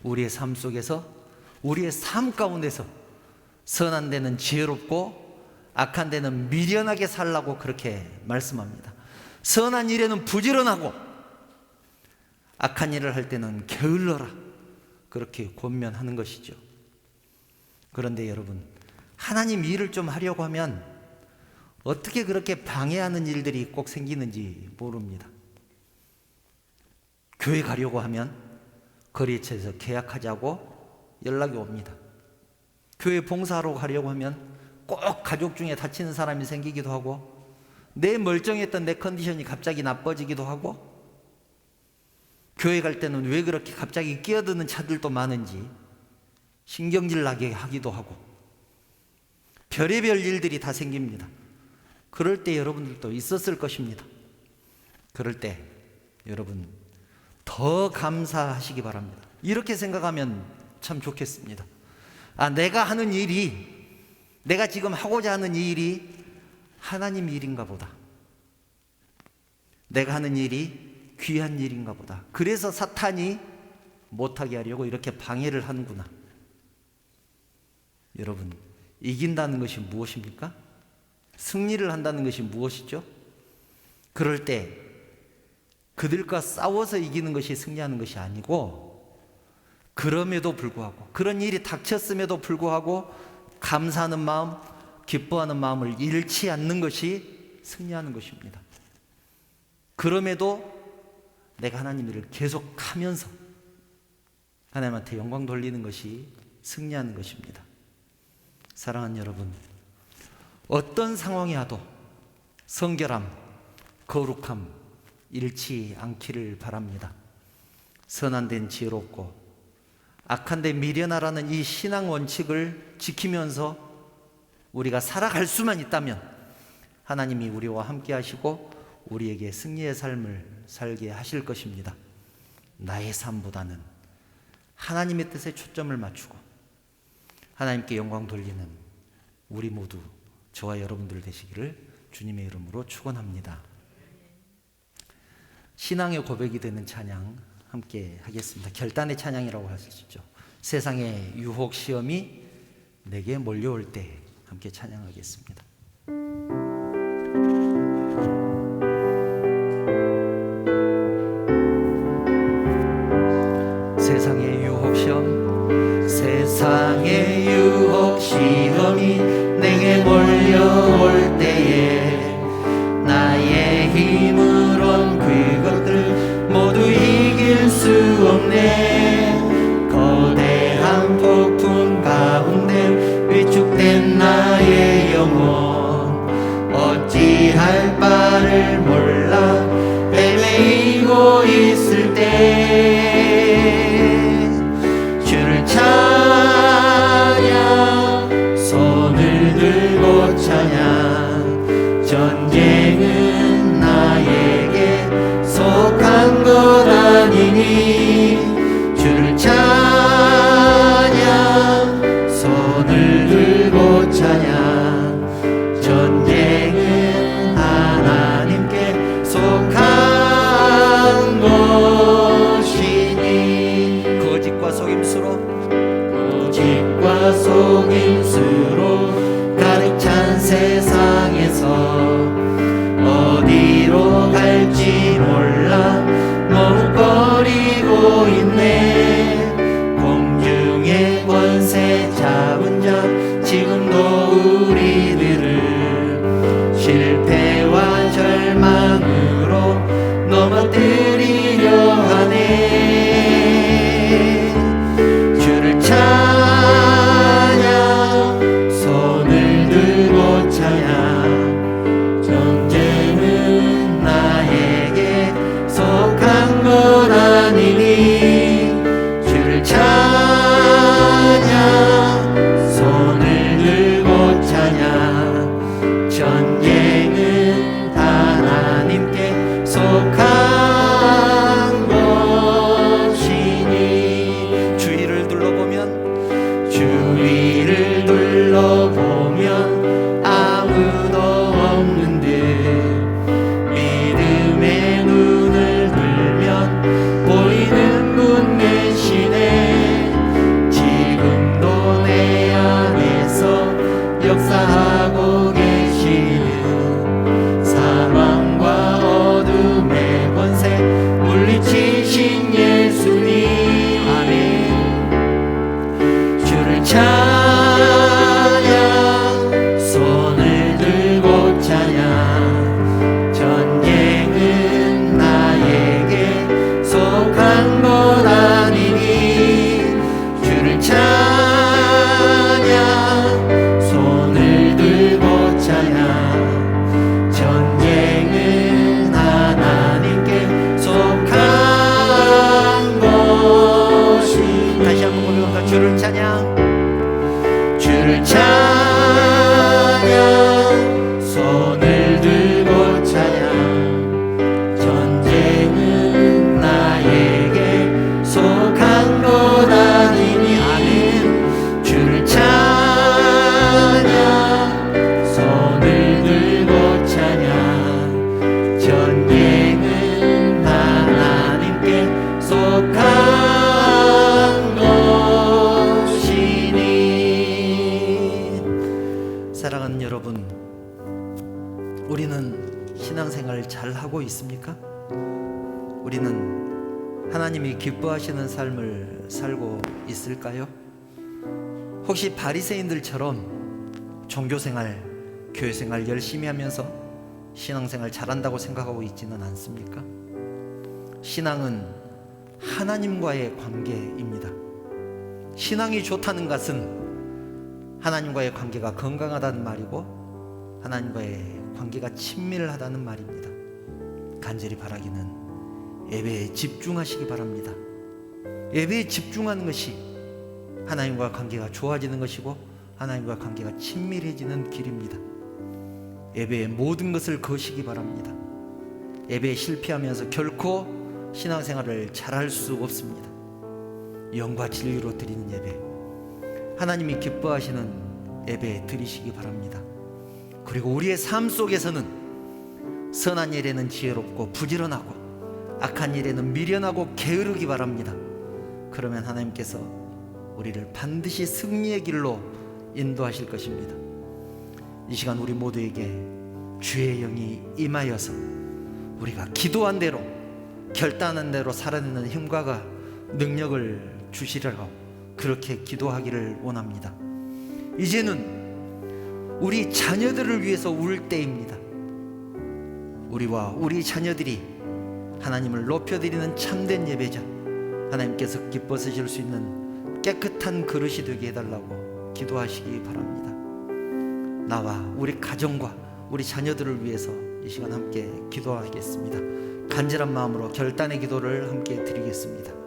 우리의 삶 속에서, 우리의 삶 가운데서 선한 데는 지혜롭고 악한 데는 미련하게 살라고 그렇게 말씀합니다. 선한 일에는 부지런하고 악한 일을 할 때는 게을러라, 그렇게 권면하는 것이죠. 그런데 여러분, 하나님 일을 좀 하려고 하면 어떻게 그렇게 방해하는 일들이 꼭 생기는지 모릅니다. 교회 가려고 하면 거래처에서 계약하자고 연락이 옵니다. 교회 봉사하러 가려고 하면 꼭 가족 중에 다치는 사람이 생기기도 하고, 내 멀쩡했던 내 컨디션이 갑자기 나빠지기도 하고, 교회 갈 때는 왜 그렇게 갑자기 끼어드는 차들도 많은지 신경질 나게 하기도 하고, 별의별 일들이 다 생깁니다. 그럴 때 여러분들도 있었을 것입니다. 그럴 때 여러분 더 감사하시기 바랍니다. 이렇게 생각하면 참 좋겠습니다. 내가 하는 일이, 내가 지금 하고자 하는 이 일이 하나님 일인가 보다. 내가 하는 일이 귀한 일인가 보다. 그래서 사탄이 못하게 하려고 이렇게 방해를 하는구나. 여러분, 이긴다는 것이 무엇입니까? 승리를 한다는 것이 무엇이죠? 그럴 때 그들과 싸워서 이기는 것이 승리하는 것이 아니고, 그럼에도 불구하고, 그런 일이 닥쳤음에도 불구하고 감사하는 마음, 기뻐하는 마음을 잃지 않는 것이 승리하는 것입니다. 그럼에도 내가 하나님 일을 계속하면서 하나님한테 영광 돌리는 것이 승리하는 것입니다. 사랑하는 여러분, 어떤 상황이 와도 성결함, 거룩함 잃지 않기를 바랍니다. 선한 데는 지혜롭고 악한 데 미련하라는 이 신앙 원칙을 지키면서 우리가 살아갈 수만 있다면 하나님이 우리와 함께 하시고 우리에게 승리의 삶을 살게 하실 것입니다. 나의 삶보다는 하나님의 뜻에 초점을 맞추고 하나님께 영광 돌리는 우리 모두, 저와 여러분들 되시기를 주님의 이름으로 축원합니다. 신앙의 고백이 되는 찬양 함께 하겠습니다. 결단의 찬양이라고 할 수 있죠. 세상의 유혹 시험이 내게 몰려올 때 함께 찬양하겠습니다. 세상의 유혹 시험, 세상의 유혹 시험이 내게 몰려올 때에 나의 힘으론 그것들 모두 이길 수 없네. 거대한 폭풍 가운데 위축된 나의 영혼 어찌할 바를 몰라 헤매이고 있을 때 주를 찬양, 손을 들고 찬양. 전쟁은 나에게 속한 것 아니니 주를 찬양, 손을 들고 찬양. 전쟁은 하나님께 속한 것이니 거짓과 속임수로 가득 찬 세상에서 어디로 갈지 몰라 머뭇거리고 있네. 공중의 권세 잡은 자 지금도 우리들을 실패와 절망으로 넘어뜨리려 하네. 주를 찬양, 손을 들고 찬양. 전쟁은 나에게 속한 것 아니니 주를 찬양, 손을 들고 찬양. 전쟁은 하나님께 속한 것이니 주위를 둘러보면 아무도 없는 듯 믿음의 눈을 들면 보이는 분 계시네. 지금도 내 안에서 역사하고 계시는 사망과 어둠의 권세 물리치신 예수님. 아멘. 주를 찬양, 손을 들고 찬양. 전쟁은 나에게 속한 것 아니니 주를 찬양, 손을 들고 찬양. 전쟁은 하나님께 속한 것이. 다시 한번 고백합니다. 주를 찬양, 주를 찬양, 손을 들고 찬양. 전쟁은 나에게 속한 것 아니니. 아멘. 주를 찬양, 손을 들고 찬양. 전쟁은 하나님께 속한 것이니. 사랑하는 여러분, 우리는 신앙생활 잘 하고 있습니까? 우리는 하나님이 기뻐하시는 삶을 살고 있을까요? 혹시 바리새인들처럼 종교생활, 교회생활 열심히 하면서 신앙생활 잘한다고 생각하고 있지는 않습니까? 신앙은 하나님과의 관계입니다. 신앙이 좋다는 것은 하나님과의 관계가 건강하다는 말이고 하나님과의 관계가 친밀하다는 말입니다. 간절히 바라기는 예배에 집중하시기 바랍니다. 예배에 집중하는 것이 하나님과 관계가 좋아지는 것이고 하나님과 관계가 친밀해지는 길입니다. 예배의 모든 것을 거시기 바랍니다. 예배에 실패하면서 결코 신앙생활을 잘할 수 없습니다. 영과 진리로 드리는 예배, 하나님이 기뻐하시는 예배 드리시기 바랍니다. 그리고 우리의 삶 속에서는 선한 일에는 지혜롭고 부지런하고 악한 일에는 미련하고 게으르기 바랍니다. 그러면 하나님께서 우리를 반드시 승리의 길로 인도하실 것입니다. 이 시간 우리 모두에게 주의 영이 임하여서 우리가 기도한 대로, 결단한 대로 살아내는 힘과 능력을 주시라고 그렇게 기도하기를 원합니다. 이제는 우리 자녀들을 위해서 울 때입니다. 우리와 우리 자녀들이 하나님을 높여드리는 참된 예배자, 하나님께서 기뻐 쓰실 수 있는 깨끗한 그릇이 되게 해달라고 기도하시기 바랍니다. 나와 우리 가정과 우리 자녀들을 위해서 이 시간 함께 기도하겠습니다. 간절한 마음으로 결단의 기도를 함께 드리겠습니다.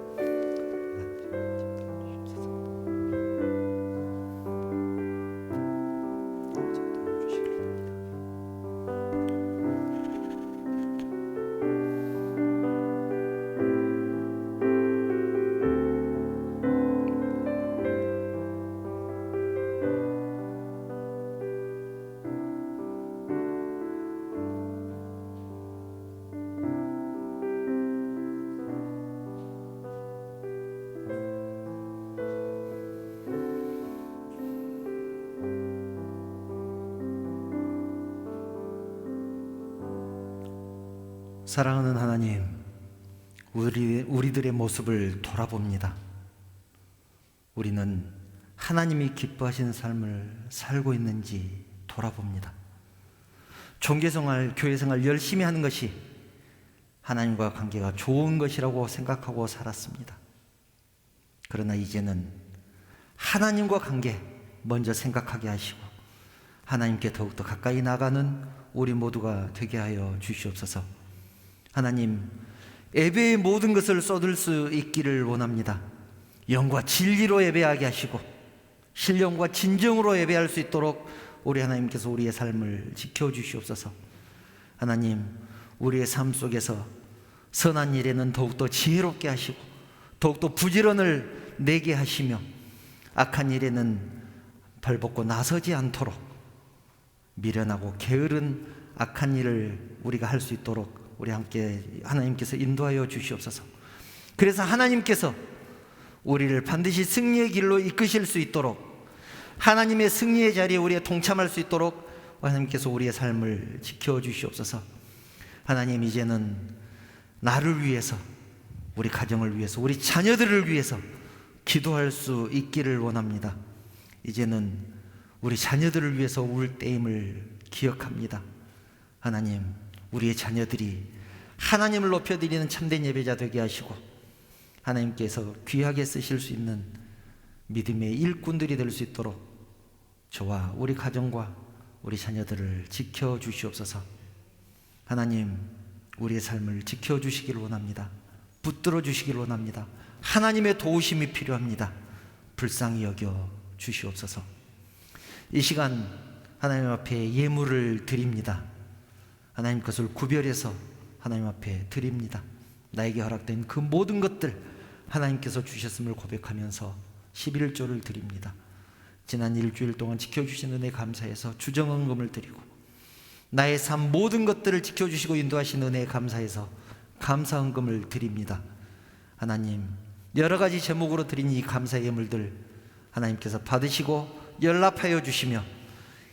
사랑하는 하나님, 우리들의 모습을 돌아봅니다. 우리는 하나님이 기뻐하시는 삶을 살고 있는지 돌아봅니다. 종교생활, 교회생활 열심히 하는 것이 하나님과 관계가 좋은 것이라고 생각하고 살았습니다. 그러나 이제는 하나님과 관계 먼저 생각하게 하시고 하나님께 더욱더 가까이 나가는 우리 모두가 되게 하여 주시옵소서. 하나님, 예배의 모든 것을 쏟을 수 있기를 원합니다. 영과 진리로 예배하게 하시고 신령과 진정으로 예배할 수 있도록 우리 하나님께서 우리의 삶을 지켜주시옵소서. 하나님, 우리의 삶 속에서 선한 일에는 더욱더 지혜롭게 하시고 더욱더 부지런을 내게 하시며 악한 일에는 벌벗고 나서지 않도록 미련하고 게으른 악한 일을 우리가 할 수 있도록 우리 함께 하나님께서 인도하여 주시옵소서. 그래서 하나님께서 우리를 반드시 승리의 길로 이끄실 수 있도록, 하나님의 승리의 자리에 우리가 동참할 수 있도록 하나님께서 우리의 삶을 지켜주시옵소서. 하나님, 이제는 나를 위해서, 우리 가정을 위해서, 우리 자녀들을 위해서 기도할 수 있기를 원합니다. 이제는 우리 자녀들을 위해서 울 때임을 기억합니다. 하나님, 우리의 자녀들이 하나님을 높여드리는 참된 예배자 되게 하시고 하나님께서 귀하게 쓰실 수 있는 믿음의 일꾼들이 될 수 있도록 저와 우리 가정과 우리 자녀들을 지켜주시옵소서. 하나님, 우리의 삶을 지켜주시기를 원합니다. 붙들어 주시기를 원합니다. 하나님의 도우심이 필요합니다. 불쌍히 여겨 주시옵소서. 이 시간 하나님 앞에 예물을 드립니다. 하나님 것을 구별해서 하나님 앞에 드립니다. 나에게 허락된 그 모든 것들 하나님께서 주셨음을 고백하면서 11조를 드립니다. 지난 일주일 동안 지켜주신 은혜 감사해서 주정헌금을 드리고 나의 삶 모든 것들을 지켜주시고 인도하신 은혜에 감사해서 감사헌금을 드립니다. 하나님, 여러 가지 제목으로 드린 이 감사 예물들 하나님께서 받으시고 연락하여 주시며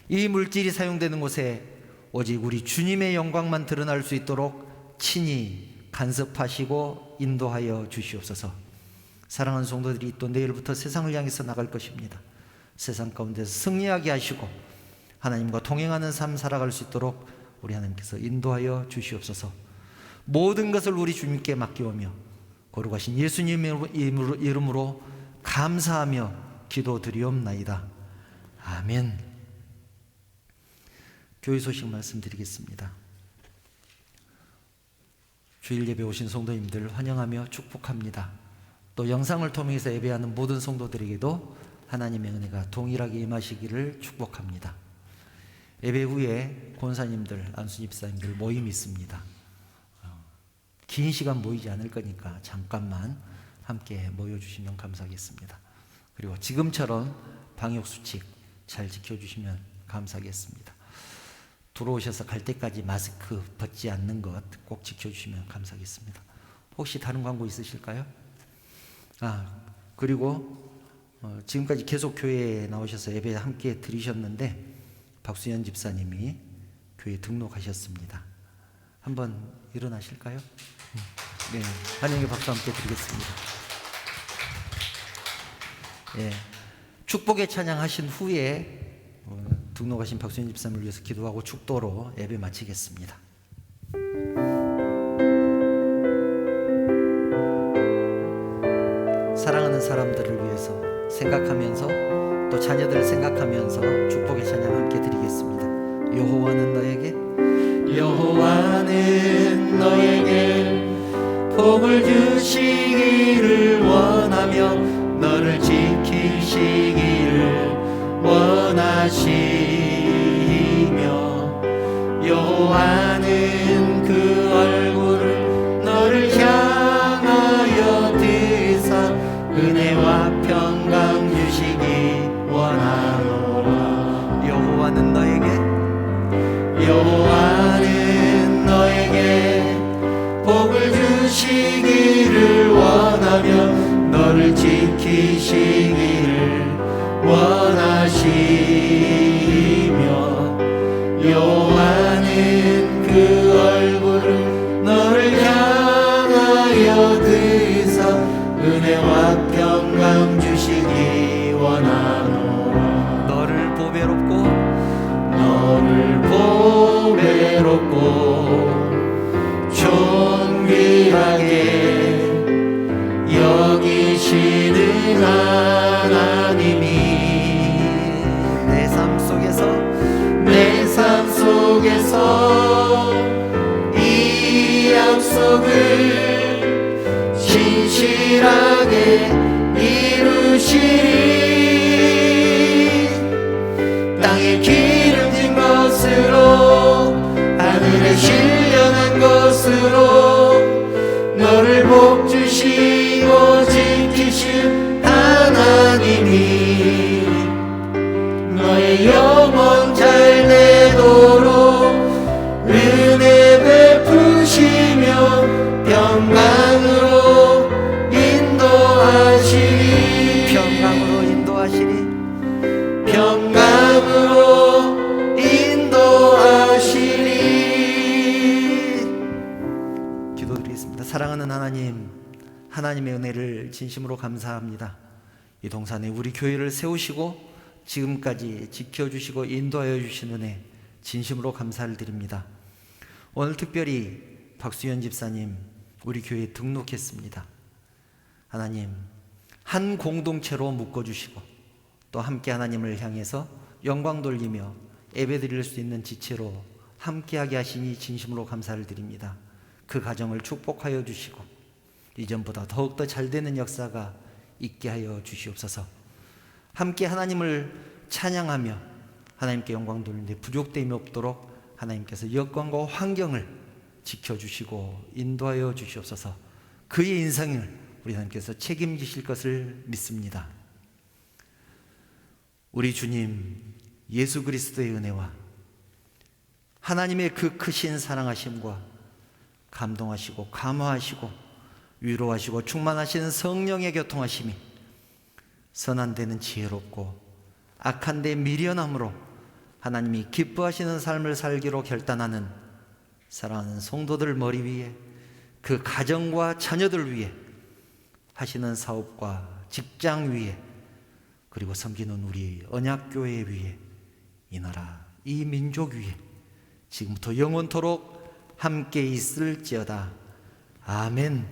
이 물질이 사용되는 곳에 오직 우리 주님의 영광만 드러날 수 있도록 친히 간섭하시고 인도하여 주시옵소서. 사랑하는 성도들이 또 내일부터 세상을 향해서 나갈 것입니다. 세상 가운데서 승리하게 하시고 하나님과 동행하는 삶 살아갈 수 있도록 우리 하나님께서 인도하여 주시옵소서. 모든 것을 우리 주님께 맡기오며 거룩하신 예수님의 이름으로 감사하며 기도드리옵나이다. 아멘. 교회 소식 말씀드리겠습니다. 주일 예배 오신 성도님들 환영하며 축복합니다. 또 영상을 통해서 예배하는 모든 성도들에게도 하나님의 은혜가 동일하게 임하시기를 축복합니다. 예배 후에 권사님들, 안수집사님들 모임이 있습니다. 긴 시간 모이지 않을 거니까 잠깐만 함께 모여주시면 감사하겠습니다. 그리고 지금처럼 방역수칙 잘 지켜주시면 감사하겠습니다. 들어오셔서 갈 때까지 마스크 벗지 않는 것 꼭 지켜주시면 감사하겠습니다. 혹시 다른 광고 있으실까요? 그리고 지금까지 계속 교회에 나오셔서 예배 함께 드리셨는데 박수현 집사님이 교회 등록하셨습니다. 한번 일어나실까요? 네, 환영의 박수 함께 드리겠습니다. 예, 축복의 찬양하신 후에 등록하신 박수현 집사님을 위해서 기도하고 축도로 예배 마치겠습니다. 사랑하는 사람들을 위해서 생각하면서 또 자녀들을 생각하면서 축복의 찬양 함께 드리겠습니다. 여호와는 너에게 복을 주시기를 원하며 너를 지키시기를 원하시며 여호와는 그 얼굴을 너를 향하여 드사 은혜와 평강 주시기 원하노라. 여호와는 너에게 복을 주시기를 원하며 너를 지키시기를 원하시며 여호와는 그 얼굴을 너를 향하여 드사 은혜와 평강 주시기 원하노라. 너를 보배롭고 존귀하게 여기시는 하나님이 내 삶 속에서 이 약속을 신실하게 이루시리. 땅에 기름진 것으로 하늘에 신령한 것으로 너를 복주시고 지키신 하나님이 너의 영혼 잘 되도록 은혜 베푸시며 평강으로 인도하시리. 기도드리겠습니다. 사랑하는 하나님의 은혜를 진심으로 감사합니다. 이 동산에 우리 교회를 세우시고 지금까지 지켜주시고 인도하여 주신 은혜 진심으로 감사를 드립니다. 오늘 특별히 박수현 집사님 우리 교회에 등록했습니다. 하나님, 한 공동체로 묶어주시고 또 함께 하나님을 향해서 영광 돌리며 예배 드릴 수 있는 지체로 함께하게 하시니 진심으로 감사를 드립니다. 그 가정을 축복하여 주시고 이전보다 더욱더 잘되는 역사가 있게 하여 주시옵소서. 함께 하나님을 찬양하며 하나님께 영광 돌리는데 부족됨이 없도록 하나님께서 여건과 환경을 지켜주시고 인도하여 주시옵소서. 그의 인생을 우리 하나님께서 책임지실 것을 믿습니다. 우리 주님 예수 그리스도의 은혜와 하나님의 그 크신 사랑하심과 감동하시고 감화하시고 위로하시고 충만하시는 성령의 교통하심이 선한 데는 지혜롭고 악한 데 미련함으로 하나님이 기뻐하시는 삶을 살기로 결단하는 사랑하는 성도들 머리 위에 그 가정과 자녀들 위에 하시는 사업과 직장 위에 그리고 섬기는 우리 언약교회 위에 이 나라 이 민족 위에 지금부터 영원토록 함께 있을지어다. 아멘.